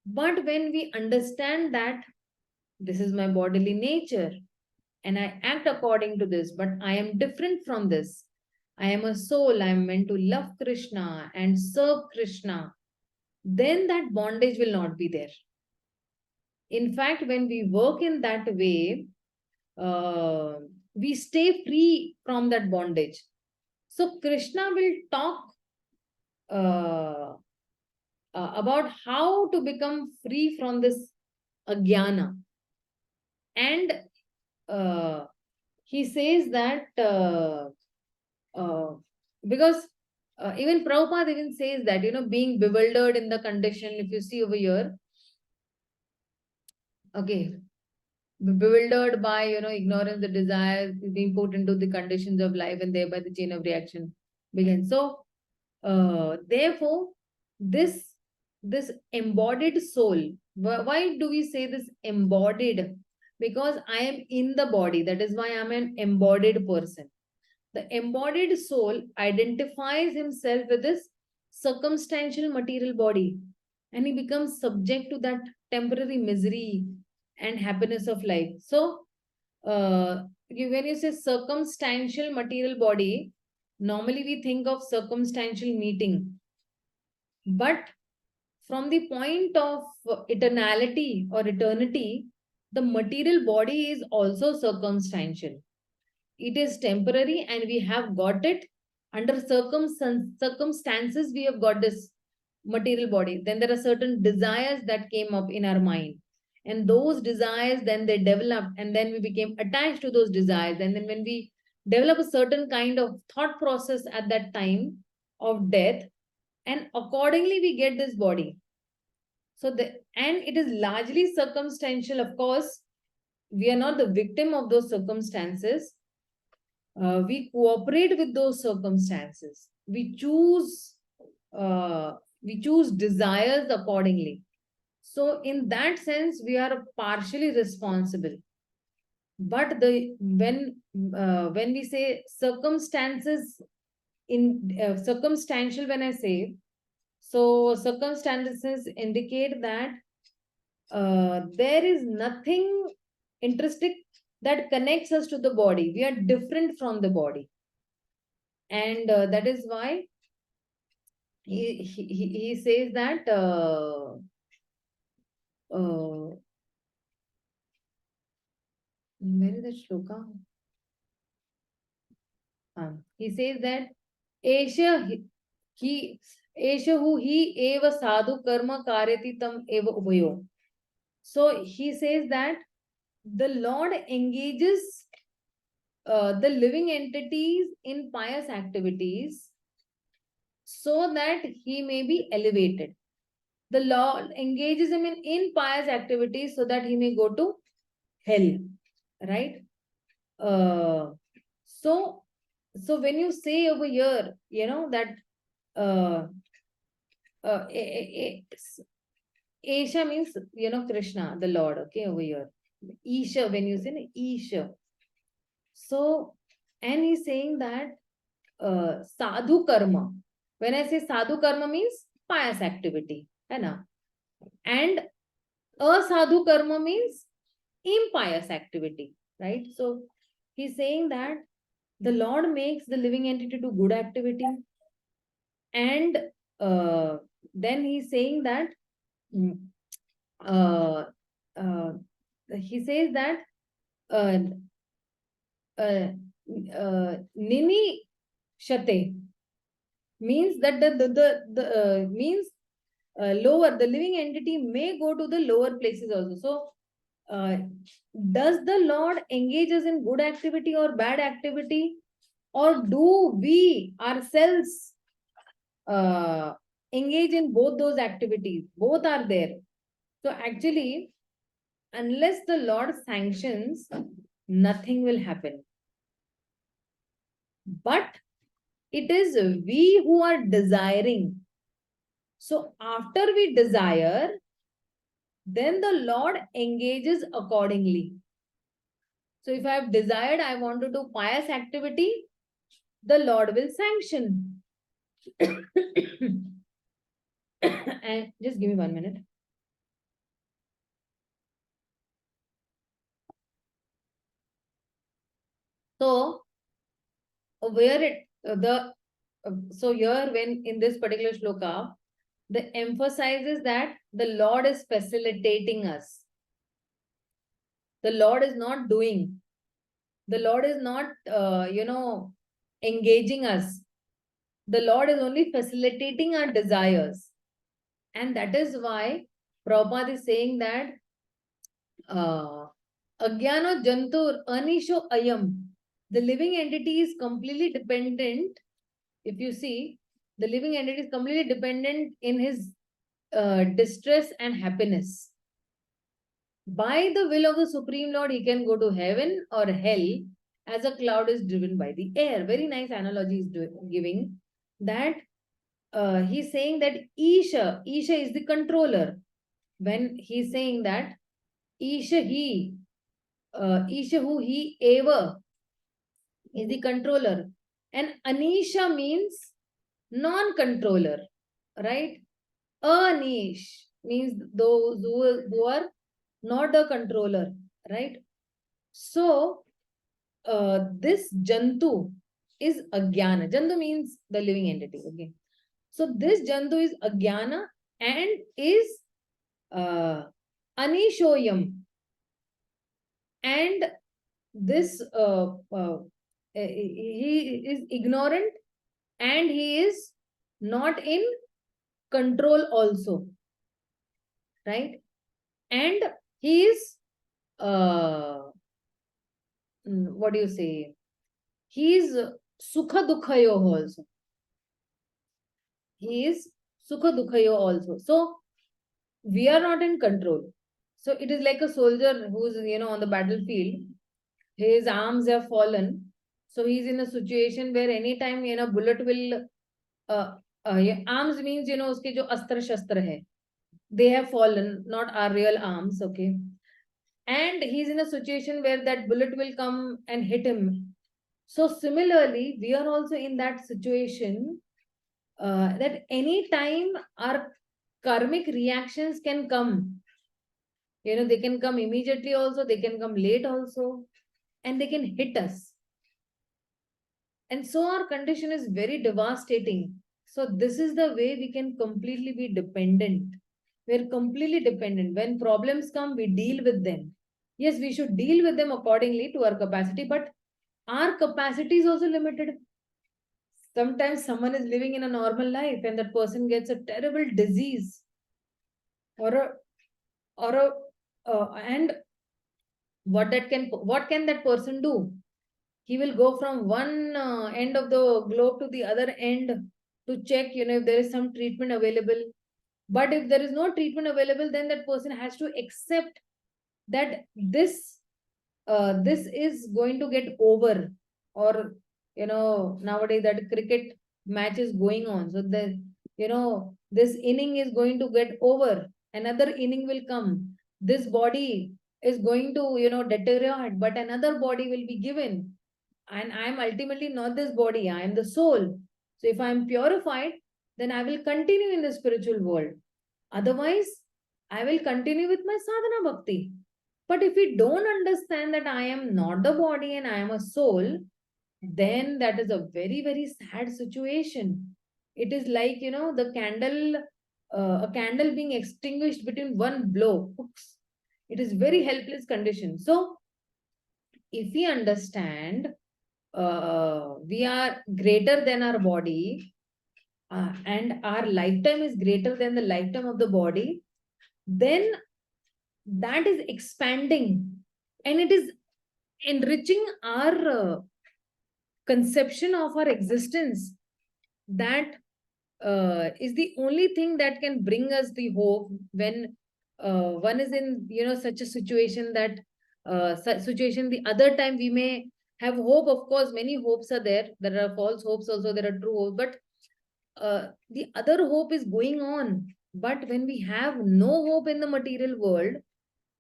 S1: But when we understand that this is my bodily nature and I act according to this, but I am different from this. I am a soul, I am meant to love Krishna and serve Krishna, then that bondage will not be there. In fact, when we work in that way, uh, we stay free from that bondage. So, Krishna will talk uh, about how to become free from this ajnana. And he says that because even Prabhupada even says that, being bewildered in the condition, if you see over here, okay, bewildered by, ignorance, the desires being put into the conditions of life, and thereby the chain of reaction begins. So, therefore, this embodied soul, why do we say this embodied? Because I am in the body, that is why I'm an embodied person. The embodied soul identifies himself with this circumstantial material body, and he becomes subject to that temporary misery and happiness of life. So, when you say circumstantial material body, normally we think of circumstantial meeting. But from the point of eternality or eternity, the material body is also circumstantial. It is temporary, and we have got it under circumstances. We have got this material body. Then there are certain desires that came up in our mind, and those desires then they developed, and then we became attached to those desires. And then when we develop a certain kind of thought process at that time of death, and accordingly we get this body. So and it is largely circumstantial. Of course, we are not the victim of those circumstances. We cooperate with those circumstances. We choose desires accordingly. So in that sense, we are partially responsible. But when we say circumstances, in circumstantial, when I say, so circumstances indicate that there is nothing intrinsic that connects us to the body. We are different from the body. And that is why he says that where is the shloka? He says that Esha he Esha hu he eva sadhu karma karyati tam eva ubayo. So he says that the Lord engages the living entities in pious activities so that he may be elevated. The Lord engages him in pious activities so that he may go to hell, right? So when you say over here, that Esha means, Krishna, the Lord, okay, over here. Isha, when you say Isha. So, and he's saying that sadhu karma. When I say sadhu karma means pious activity, hai na? And asadhu karma means impious activity, right? So he's saying that the Lord makes the living entity do good activity, and then he's saying that uh, uh, he says that nini shate means that the means lower, the living entity may go to the lower places also. So does the Lord engage us in good activity or bad activity, or do we ourselves engage in both those activities? Both are there. So actually, unless the Lord sanctions, nothing will happen. But it is we who are desiring. So after we desire, then the Lord engages accordingly. So if I have desired, I want to do pious activity, the Lord will sanction. And just give me 1 minute. So where it so here, when in this particular shloka, the emphasizes that the Lord is facilitating us. The Lord is not doing. The Lord is not, engaging us. The Lord is only facilitating our desires. And that is why Prabhupada is saying that Agyana Jantur Anisho Ayam. The living entity is completely dependent. If you see, the living entity is completely dependent in his distress and happiness. By the will of the Supreme Lord, he can go to heaven or hell as a cloud is driven by the air. Very nice analogy is giving that. He's saying that Isha is the controller. When he's saying that Isha who he ever is the controller, and Anisha means non-controller, right? Anish means those who are not the controller, right? So this Jantu is Agyana. Jantu means the living entity, okay? So this Jantu is Agyana and is Anishoyam. And this he is ignorant and he is not in control also, right? And he is what do you say? He is sukha dukhayo also. He is sukha dukhayo also. So we are not in control. So it is like a soldier who's on the battlefield. His arms have fallen. So he's in a situation where anytime bullet will arms means uske jo astra shastra hai, they have fallen, not our real arms, okay? And he's in a situation where that bullet will come and hit him. So similarly, we are also in that situation that anytime our karmic reactions can come. They can come immediately also, they can come late also, and they can hit us. And so our condition is very devastating. So this is the way we can completely be dependent. We're completely dependent. When problems come, we deal with them. Yes, we should deal with them accordingly to our capacity, but our capacity is also limited. Sometimes someone is living in a normal life and that person gets a terrible disease or a and what can that person do? He will go from one end of the globe to the other end to check, if there is some treatment available. But if there is no treatment available, then that person has to accept that this is going to get over. Or nowadays that cricket match is going on, so this inning is going to get over, another inning will come, this body is going to deteriorate, but another body will be given, and I am ultimately not this body, I am the soul. So if I am purified, then I will continue in the spiritual world. Otherwise, I will continue with my sadhana bhakti. But if we don't understand that I am not the body and I am a soul, then that is a very, very sad situation. It is like, the candle, a candle being extinguished between one blow. Oops. It is very helpless condition. So, if we understand we are greater than our body and our lifetime is greater than the lifetime of the body, then that is expanding and it is enriching our conception of our existence. That is the only thing that can bring us the hope when one is in such a situation, that such situation the other time we may have hope. Of course, many hopes are there. There are false hopes also, there are true hopes, but the other hope is going on. But when we have no hope in the material world,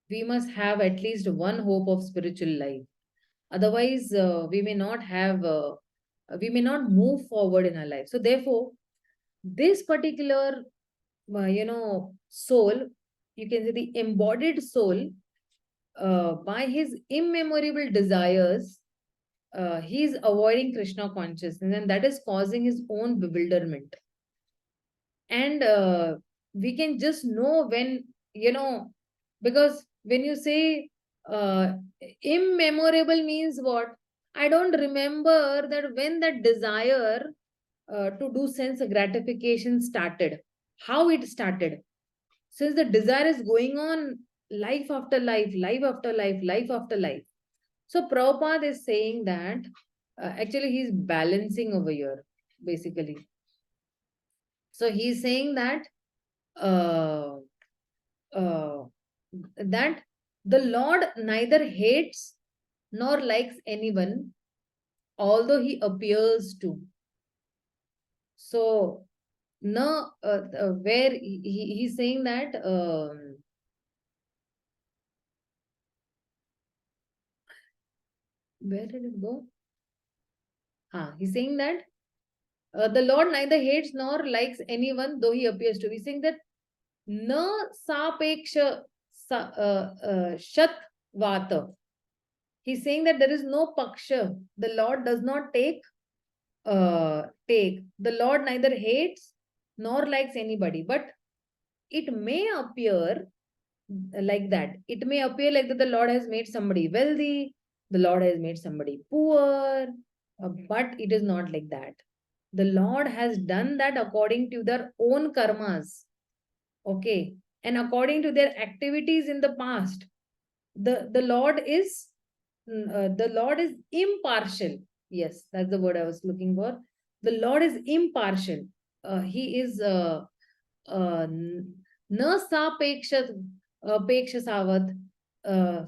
S1: we must have at least one hope of spiritual life. Otherwise, we may not move forward in our life. So therefore, this particular, soul, you can say the embodied soul, by his immemorable desires, he is avoiding Krishna consciousness, and that is causing his own bewilderment. And we can just know when, because when you say immemorable means what? I don't remember that when that desire to do sense gratification started, how it started. Since the desire is going on life after life, life after life, life after life. So Prabhupada is saying that actually he's balancing over here, basically. So he's saying that uh, uh, that the Lord neither hates nor likes anyone, although he appears to. So, no, where he's saying that where did it go? He's saying that the Lord neither hates nor likes anyone, though he appears to. He's saying that na sapeksha shat vata. He's saying that there is no paksha. The Lord does not take. The Lord neither hates nor likes anybody, but it may appear like that. It may appear like that the Lord has made somebody wealthy, the Lord has made somebody poor, but it is not like that. The Lord has done that according to their own karmas, okay, and according to their activities in the past. The Lord is impartial. Yes, that's the word I was looking for. The Lord is impartial. He is na peksha savat.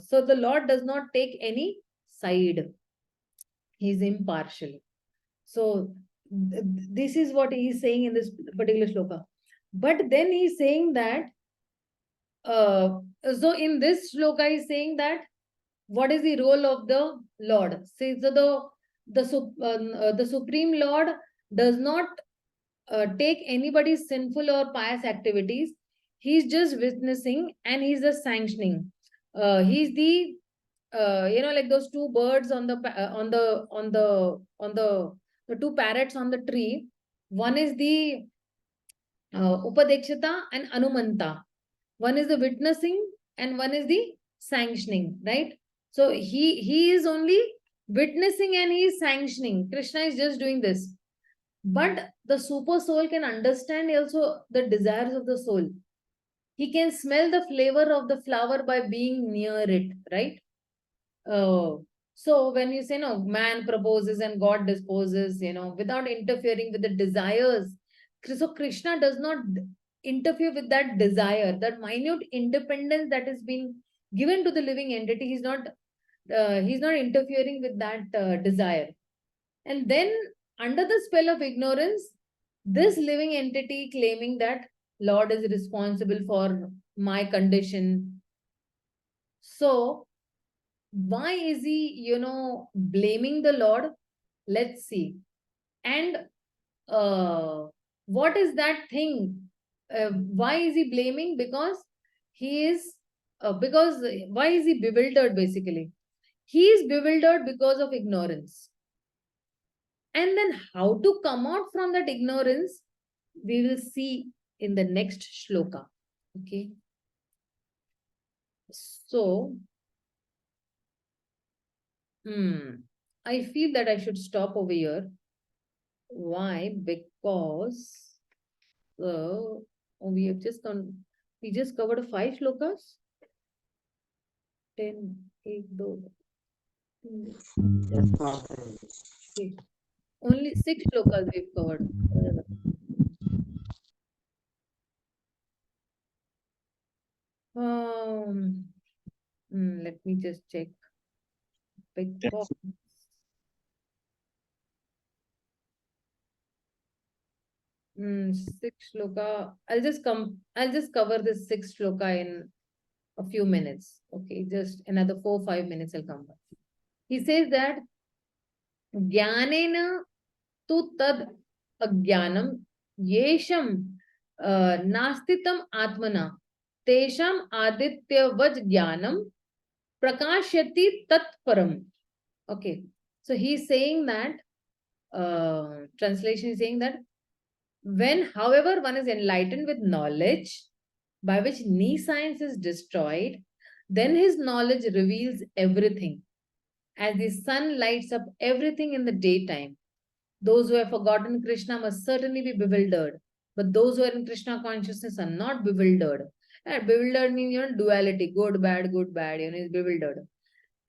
S1: So the Lord does not take any side. He is impartial. So this is what he is saying in this particular shloka. But then he is saying that so in this shloka he is saying that what is the role of the Lord? So the Supreme Lord does not take anybody's sinful or pious activities. He's just witnessing and he's just sanctioning. He's the like those two birds on the the two parrots on the tree. One is the Upadekshita and Anumanta. One is the witnessing and one is the sanctioning, right? So he is only witnessing and he is sanctioning. Krishna is just doing this. But the super soul can understand also the desires of the soul. He can smell the flavor of the flower by being near it, right? So when you say, no, man proposes and God disposes, without interfering with the desires. So Krishna does not interfere with that desire, that minute independence that is being given to the living entity. He's not interfering with that desire. And then under the spell of ignorance, this living entity claiming that Lord is responsible for my condition. So why is he, blaming the Lord? Let's see. And what is that thing? Why is he blaming? Because why is he bewildered basically? He is bewildered because of ignorance. And then how to come out from that ignorance, we will see in the next shloka. Okay. So, I feel that I should stop over here. Why? Because we just covered 5 shlokas. 10, 8, 2.
S3: Yes, Mataji.
S1: Okay. Only 6 shlokas we've covered. Let me just check. Because 6 shloka. I'll just cover this 6 shloka in a few minutes. Okay, just another 4-5 minutes I'll come back. He says that Jnanena tu tad ajnanam yesham nastitam atmana tesham adityavaj jnanam prakashyati tat param. Okay, so he's saying that translation is saying that however, one is enlightened with knowledge by which knee science is destroyed, then his knowledge reveals everything. As the sun lights up everything in the daytime, those who have forgotten Krishna must certainly be bewildered. But those who are in Krishna consciousness are not bewildered. And bewildered means, duality, good, bad, is bewildered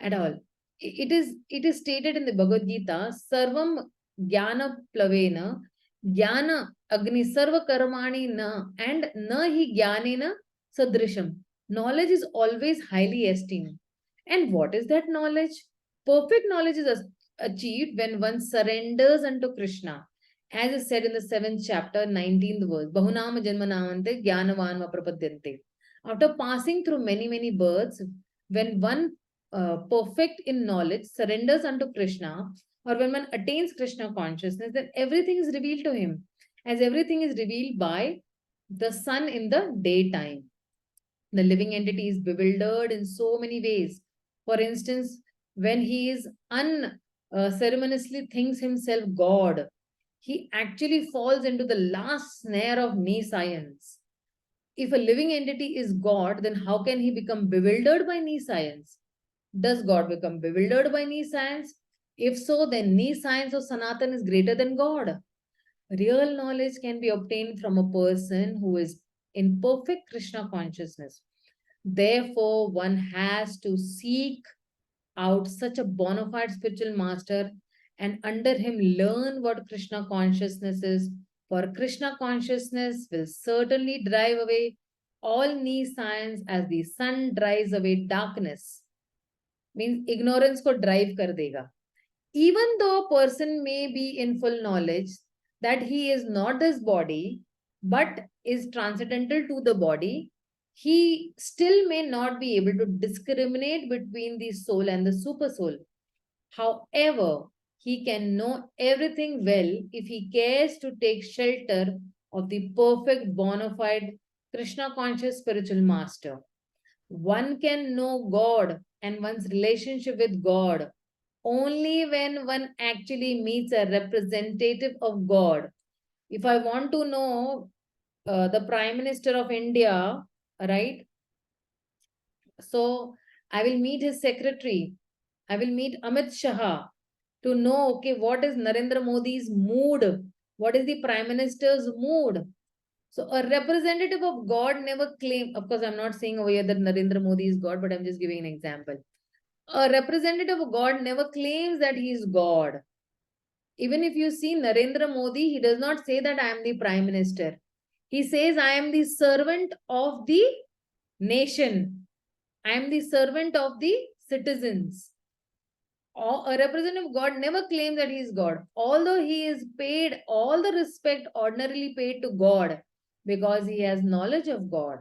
S1: at all. It is stated in the Bhagavad Gita, Sarvam Jnana Plavena, Jnana Agni Sarva Karmani na, and na hi Jnanena Sadrisham. Knowledge is always highly esteemed. And what is that knowledge? Perfect knowledge is achieved when one surrenders unto Krishna. As is said in the 7th chapter, 19th verse, Bahunama Janmanamante Jnanavanva Prapadyante. After passing through many, many births, when one perfect in knowledge surrenders unto Krishna, or when one attains Krishna consciousness, then everything is revealed to him, as everything is revealed by the sun in the daytime. The living entity is bewildered in so many ways. For instance, when he is unceremoniously thinks himself God, he actually falls into the last snare of knee science. If a living entity is God, then how can he become bewildered by knee science? Does God become bewildered by knee science? If so, then knee science of Sanatan is greater than God. Real knowledge can be obtained from a person who is in perfect Krishna consciousness. Therefore, one has to seek out such a bona fide spiritual master and under him learn what Krishna consciousness is. For Krishna consciousness will certainly drive away all knee science as the sun drives away darkness. Means ignorance ko drive kar dega. Even though a person may be in full knowledge that he is not this body, but is transcendental to the body, he still may not be able to discriminate between the soul and the super soul. However, he can know everything well if he cares to take shelter of the perfect bona fide Krishna conscious spiritual master. One can know God and one's relationship with God only when one actually meets a representative of God. If I want to know the Prime Minister of India, right? So I will meet his secretary. I will meet Amit Shah to know, okay, what is Narendra Modi's mood? What is the Prime Minister's mood? So a representative of God never claimed, of course, I'm not saying over here that Narendra Modi is God, but I'm just giving an example. A representative of God never claims that he is God. Even if you see Narendra Modi, he does not say that I am the Prime Minister. He says, I am the servant of the nation. I am the servant of the citizens. A representative of God never claims that he is God, although he is paid all the respect ordinarily paid to God because he has knowledge of God.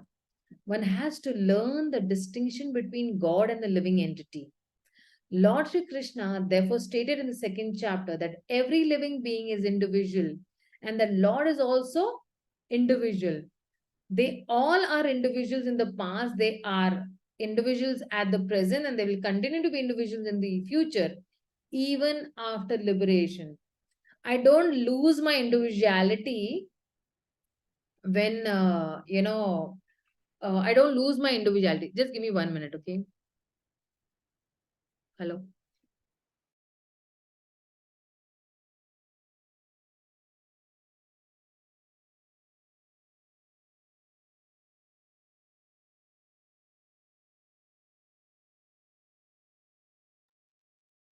S1: One has to learn the distinction between God and the living entity. Lord Sri Krishna therefore stated in the second chapter that every living being is individual and that Lord is also individual. They all are individuals in the past, they are individuals at the present, and they will continue to be individuals in the future, even after liberation. I don't lose my individuality when, I don't lose my individuality. Just give me 1 minute, okay? Hello.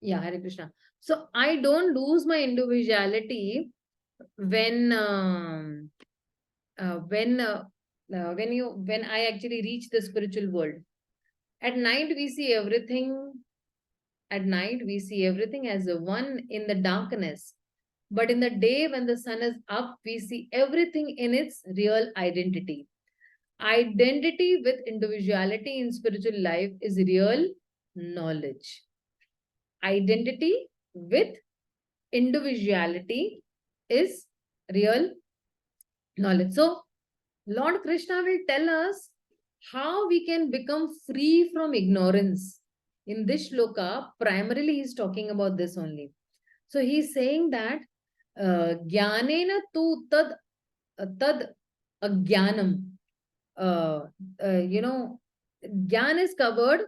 S1: Yeah, Hare Krishna. So I don't lose my individuality when when I actually reach the spiritual world. At night we see everything. At night we see everything as a one in the darkness. But in the day when the sun is up, we see everything in its real identity. Identity with individuality in spiritual life is real knowledge. Identity with individuality is real knowledge. So, Lord Krishna will tell us how we can become free from ignorance. In this shloka, primarily he's talking about this only. So he's saying that jnanena tu tad ajnanam. Jnana is covered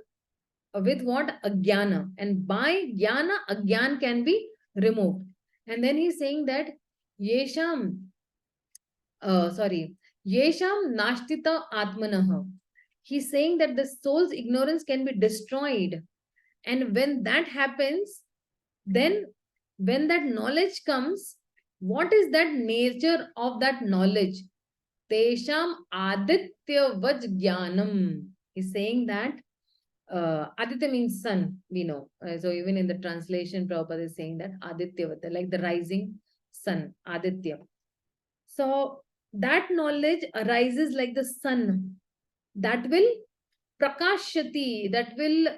S1: with what? Ajnana. And by jnana, ajnan can be removed. And then he's saying that yesham, yesham nashtita atmanah. He's saying that the soul's ignorance can be destroyed. And when that happens, then when that knowledge comes, what is that nature of that knowledge? Tesham aditya vaj jnanam. He's saying that Aditya means sun, we know. So even in the translation, Prabhupada is saying that Aditya, like the rising sun, Aditya. So that knowledge arises like the sun. That will prakashati, that will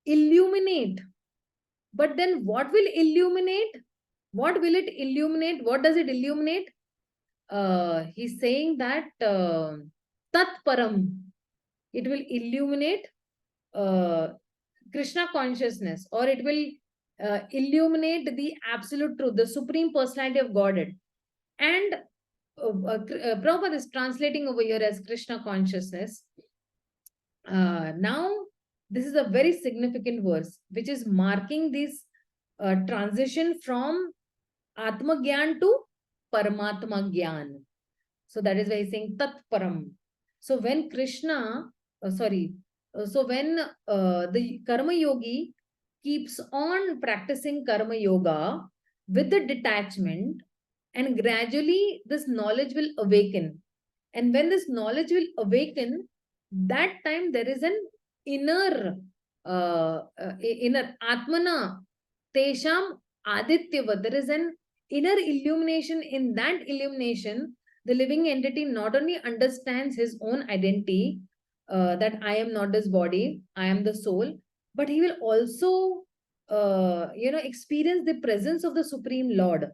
S1: illuminate. But then what will illuminate? What will it illuminate? What does it illuminate? He's saying that tat param. It will illuminate Krishna consciousness, or it will illuminate the absolute truth, the supreme personality of Godhead. And Prabhupada is translating over here as Krishna consciousness. Now, this is a very significant verse, which is marking this transition from Atma Gyan to Paramatma Gyan. So that is why he's saying Tat Param. So when Krishna, so when the Karma Yogi keeps on practicing Karma Yoga with the detachment, and gradually this knowledge will awaken. And when this knowledge will awaken, that time there is an inner Atmana, Tesham Adityava. There is an inner illumination. In that illumination, the living entity not only understands his own identity, that I am not this body, I am the soul, but he will also, experience the presence of the Supreme Lord.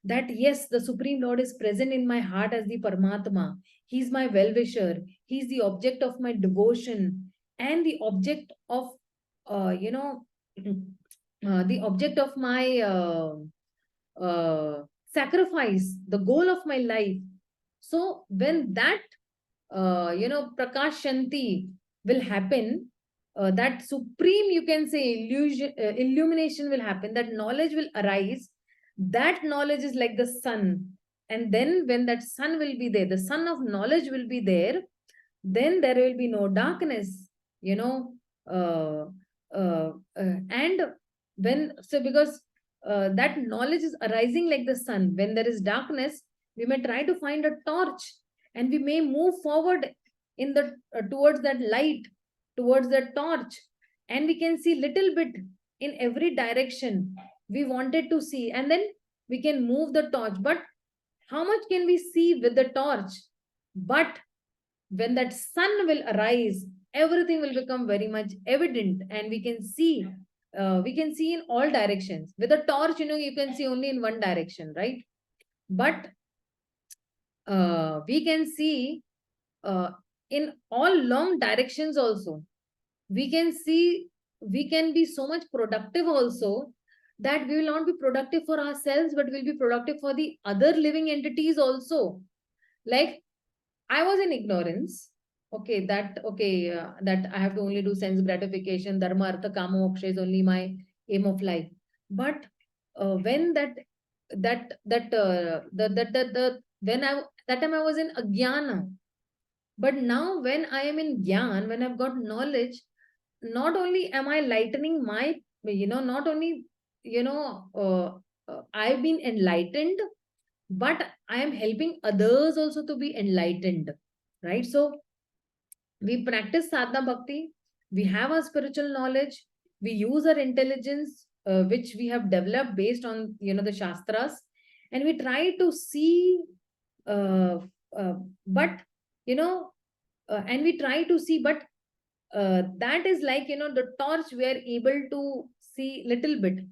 S1: That yes, the Supreme Lord is present in my heart as the Paramatma. He's my well-wisher. He's the object of my devotion. and the object of the object of my sacrifice, the goal of my life. So when that prakashanti will happen, that supreme, you can say, illumination will happen, that knowledge will arise. That knowledge is like the sun. And then when that sun will be there, the sun of knowledge will be there, then there will be no darkness, you know. And when, so because that knowledge is arising like the sun, when there is darkness, we may try to find a torch, and we may move forward in the towards that light, towards that torch, and we can see little bit in every direction we wanted to see, and then we can move the torch. But how much can we see with the torch? But when that sun will arise, everything will become very much evident, and we can see in all directions. With a torch, you can see only in one direction, right? But we can see in all long directions also. We can see, we can be so much productive also, that we will not be productive for ourselves, but will be productive for the other living entities also. Like, I was in ignorance, okay, that I have to only do sense gratification, dharma, artha, kama, moksha is only my aim of life. But when that time I was in ajnana. But now when I am in gyan, when I've got knowledge, not only am I lightening my, not only, I've been enlightened, but I am helping others also to be enlightened, right? So we practice sadhana bhakti, we have our spiritual knowledge, we use our intelligence, which we have developed based on, the shastras, and we try to see, but, and we try to see, but that is like, the torch, we are able to see little bit.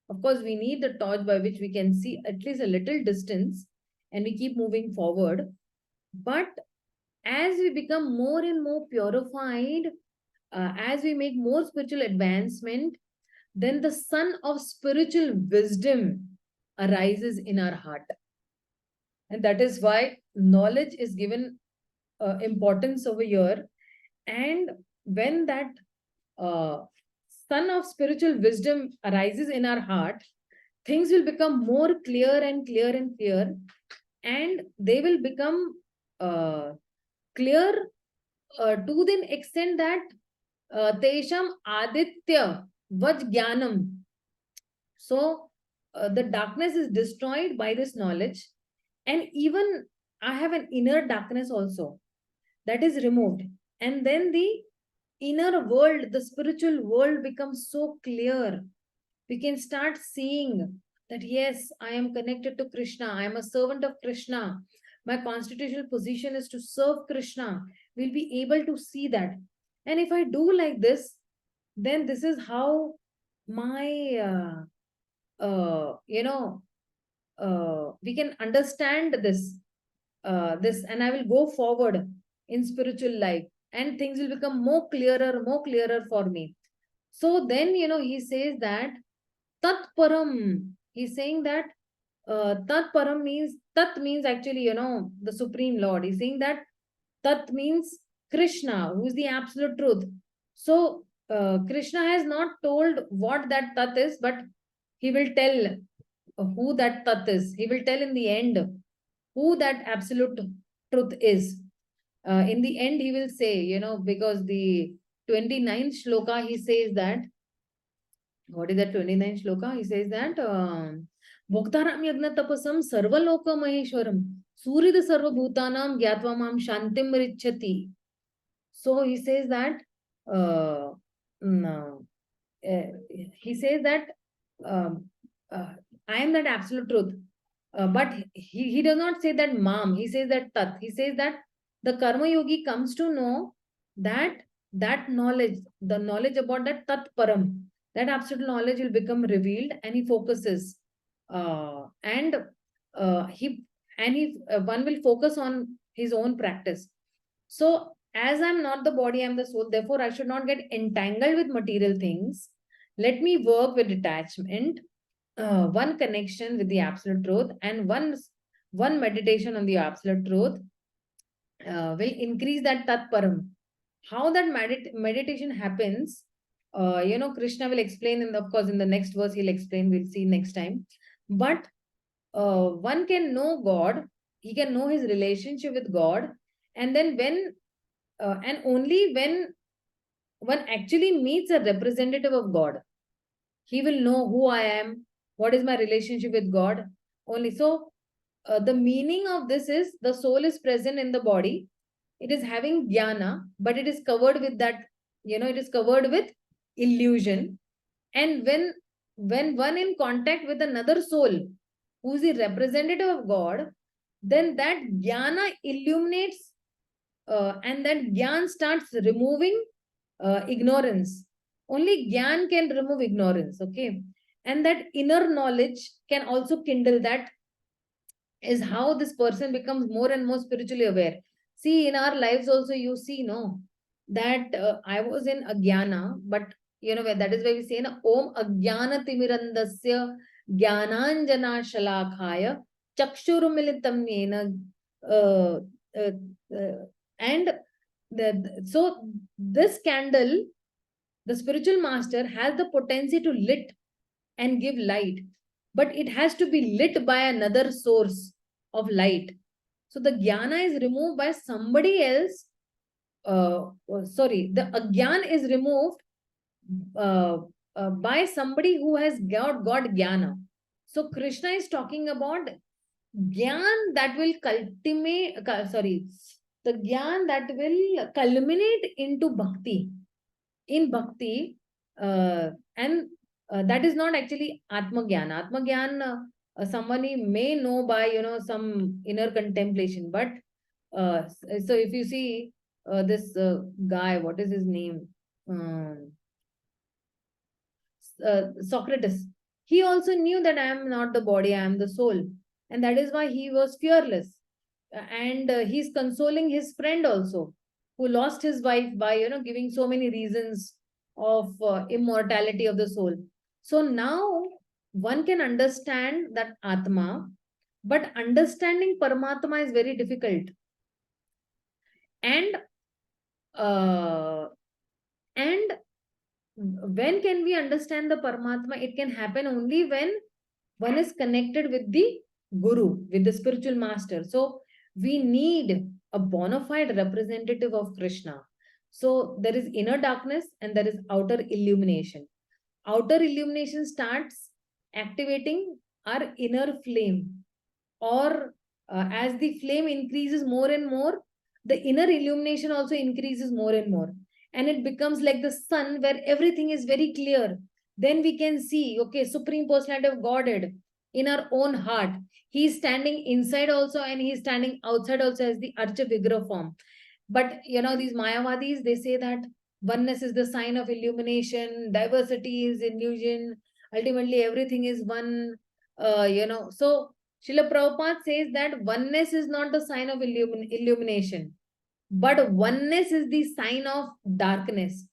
S1: Of course, we need the torch by which we can see at least a little distance, and we keep moving forward. But as we become more and more purified, as we make more spiritual advancement, then the sun of spiritual wisdom arises in our heart. And that is why knowledge is given importance over here. And when that sun of spiritual wisdom arises in our heart, things will become more clear and clear and clear, and they will become clear to the extent that tesham aditya vaj jnanam. So the darkness is destroyed by this knowledge, and even I have an inner darkness also, that is removed, and then the inner world, the spiritual world, becomes so clear. We can start seeing that, yes, I am connected to Krishna, I am a servant of Krishna, my constitutional position is to serve Krishna. We'll be able to see that. And if I do like this, then this is how my we can understand this, and I will go forward in spiritual life, and things will become more clearer for me. So then, he says that tat param. He's saying that tat param means, tat means actually, the Supreme Lord. He's saying that tat means Krishna, who is the absolute truth. So Krishna has not told what that tat is, but he will tell who that tat is. He will tell in the end who that absolute truth is. In the end, he will say, because the 29th shloka, he says that, what is that 29th shloka? He says that, Bhoktaram yagna tapasam sarvaloka maheshwaram surid sarva bhutanam gyatva mam shantim richati. So he says that, he says that, I am that absolute truth. But he does not say that mam, he says that tat. He says that the karma yogi comes to know that knowledge, the knowledge about that tat param, that absolute knowledge will become revealed, and he focuses, and one will focus on his own practice. So as I'm not the body, I'm the soul, therefore I should not get entangled with material things. Let me work with detachment, one connection with the absolute truth, and one meditation on the absolute truth will increase that tat param. How that meditation happens, Krishna will explain of course, in the next verse, he'll explain, we'll see next time. But one can know God, he can know his relationship with God, and then and only when one actually meets a representative of God, he will know who I am, what is my relationship with God. Only so, the meaning of this is the soul is present in the body. It is having jnana, but it is covered with that, it is covered with illusion. And when one in contact with another soul, who is the representative of God, then that jnana illuminates, and that jnana starts removing ignorance. Only Gyan can remove ignorance, okay? And that inner knowledge can also kindle. That is how this person becomes more and more spiritually aware. See, in our lives also, you see, no, that I was in Agyana, but that is why we say, na, Om Agyana Timirandasya Gyananjana Shalakhaya Chakshurumilitam Yena. Uh, uh, and so this candle, the spiritual master has the potency to lit and give light, but it has to be lit by another source of light. So the jnana is removed by somebody else. The agyan is removed uh, by somebody who has got jnana. So Krishna is talking about Gyan that will the Gyan that will culminate into bhakti. In bhakti, and that is not actually Atma Gyan. Atma Gyan, somebody may know by, some inner contemplation. But so if you see this guy, what is his name? Socrates. He also knew that I am not the body, I am the soul. And that is why he was fearless. And he's consoling his friend also, who lost his wife by, giving so many reasons of immortality of the soul. So now one can understand that Atma, but understanding Paramatma is very difficult. And and when can we understand the Paramatma? It can happen only when one is connected with the Guru, with the spiritual master. So we need a bona fide representative of Krishna. So there is inner darkness and there is outer illumination. Outer illumination starts activating our inner flame, or as the flame increases more and more, the inner illumination also increases more and more, and it becomes like the sun where everything is very clear. Then we can see, okay, Supreme Personality of Godhead in our own heart. He is standing inside also and he is standing outside also as the Archa Vigraha form. But these Mayavadis, they say that oneness is the sign of illumination, diversity is illusion, ultimately everything is one. So Srila Prabhupada says that oneness is not the sign of illumination, but oneness is the sign of darkness.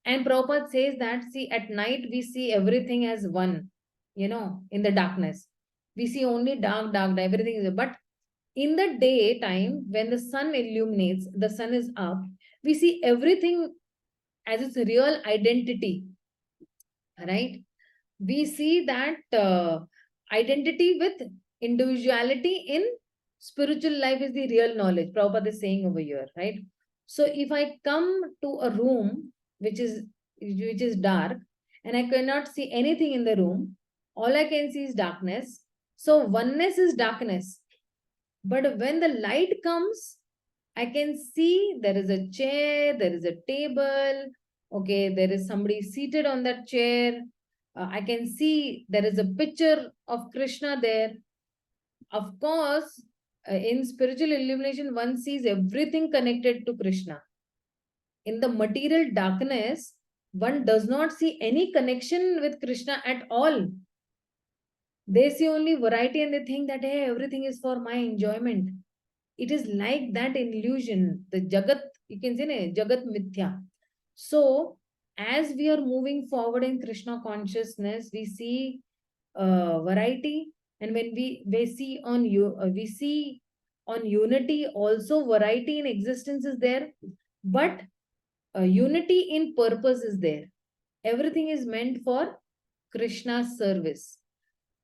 S1: And Prabhupada says that, see, at night we see everything as one, in the darkness. We see only dark, everything is, but in the daytime, when the sun illuminates, the sun is up, we see everything as its real identity, right? We see that identity with individuality in spiritual life is the real knowledge. Prabhupada is saying over here, right? So if I come to a room which is dark and I cannot see anything in the room, all I can see is darkness. So oneness is darkness. But when the light comes, I can see there is a chair, there is a table, okay, there is somebody seated on that chair. I can see there is a picture of Krishna there. Of course, in spiritual illumination, one sees everything connected to Krishna. In the material darkness, one does not see any connection with Krishna at all. They see only variety and they think that, hey, everything is for my enjoyment. It is like that illusion. The Jagat you can say Jagat Mithya. So as we are moving forward in Krishna consciousness, we see variety, and when we see on unity also, variety in existence is there, but unity in purpose is there. Everything is meant for Krishna's service.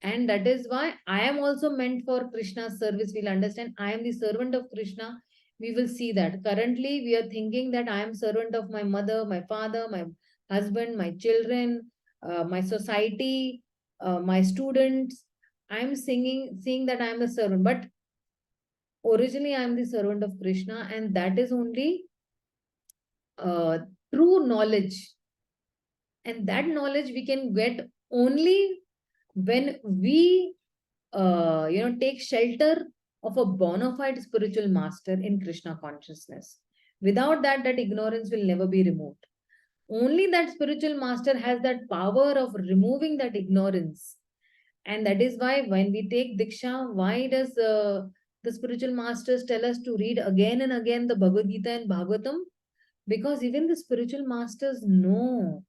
S1: And that is why I am also meant for Krishna's service. We'll understand I am the servant of Krishna. We will see that. Currently, we are thinking that I am servant of my mother, my father, my husband, my children, my society, my students. I am seeing that I am the servant. But originally, I am the servant of Krishna, and that is only true knowledge. And that knowledge we can get only when we take shelter of a bona fide spiritual master in Krishna consciousness. Without that, that ignorance will never be removed. Only that spiritual master has that power of removing that ignorance. And that is why when we take Diksha, why does the spiritual masters tell us to read again and again the Bhagavad Gita and Bhagavatam? Because even the spiritual masters know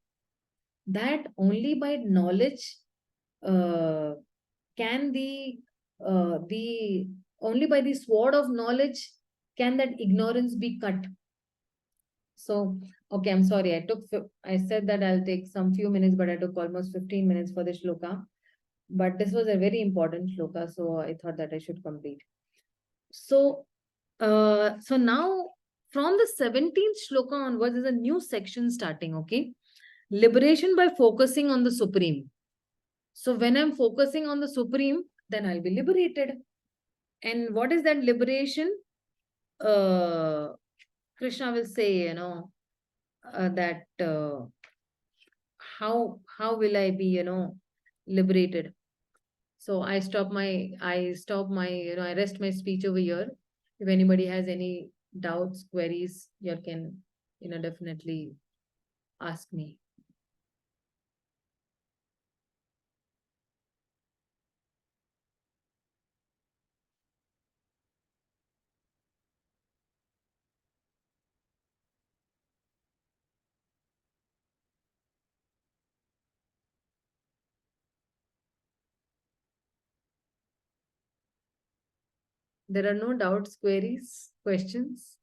S1: that only by knowledge can only by the sword of knowledge can that ignorance be cut. So, okay, I'm sorry. I said that I'll take some few minutes, but I took almost 15 minutes for the shloka. But this was a very important shloka, so I thought that I should complete. So now from the 17th shloka onwards, there's a new section starting, okay? Liberation by focusing on the Supreme. So when I'm focusing on the Supreme, then I'll be liberated. And what is that liberation? Krishna will say, that how will I be, liberated? So I rest my speech over here. If anybody has any doubts, queries, you can, definitely ask me. There are no doubts, queries, questions?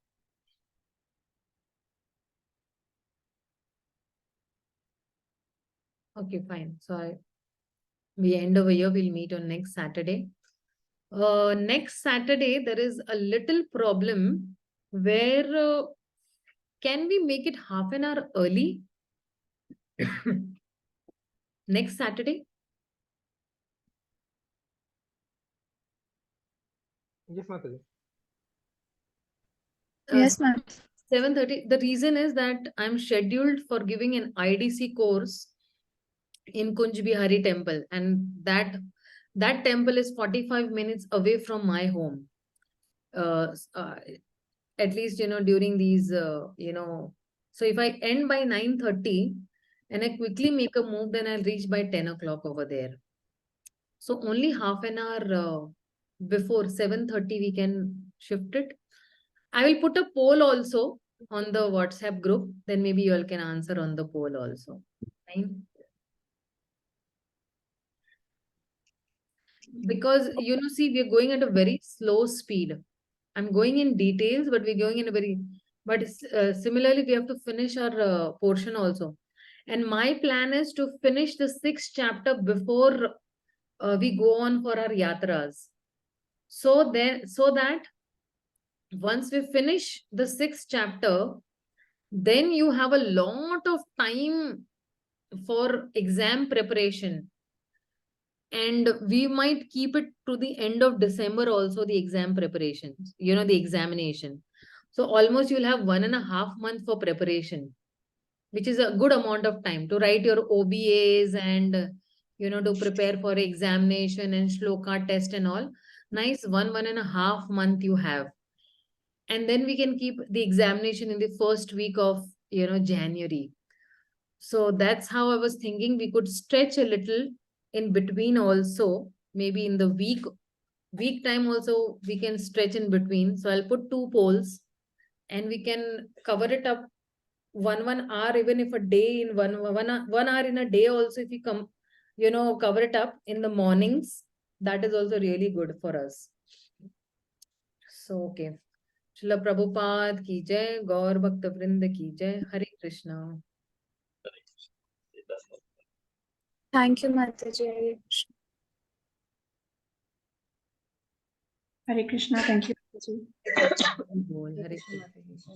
S1: Okay, fine. So we end over here. We'll meet on next Saturday. Next Saturday, there is a little problem where can we make it half an hour early? Next Saturday?
S6: Yes, Mataji.
S2: Yes, ma'am.
S1: 7:30. The reason is that I'm scheduled for giving an IDC course in Kunj Bihari temple, and that temple is 45 minutes away from my home. At least, during these, so if I end by 9:30 and I quickly make a move, then I'll reach by 10 o'clock over there. So only half an hour before 7:30 we can shift it. I will put a poll also on the WhatsApp group. Then maybe you all can answer on the poll also. Fine. Because, see, we are going at a very slow speed. I'm going in details, but we're going in a very, but similarly, we have to finish our portion also. And my plan is to finish the 6th chapter before we go on for our yatras. So that once we finish the 6th chapter, then you have a lot of time for exam preparation. And we might keep it to the end of December also, the exam preparations, the examination. So almost you'll have 1.5 months for preparation, which is a good amount of time to write your OBAs and, to prepare for examination and shloka test and all. Nice 1.5 month you have. And then we can keep the examination in the first week of, January. So that's how I was thinking we could stretch a little in between also, maybe in the week time also we can stretch in between. So I'll put 2 polls and we can cover it up 1 hour, even if a day in 1 hour in a day also, if we come, cover it up in the mornings, that is also really good for us. So, okay. Srila Prabhupada ki jai, Gaur Bhakta Vrinda ki jai, Hare Krishna.
S6: Thank you, Mataji. Hare Krishna.
S2: Hare Krishna. Thank you.
S1: Hare Krishna.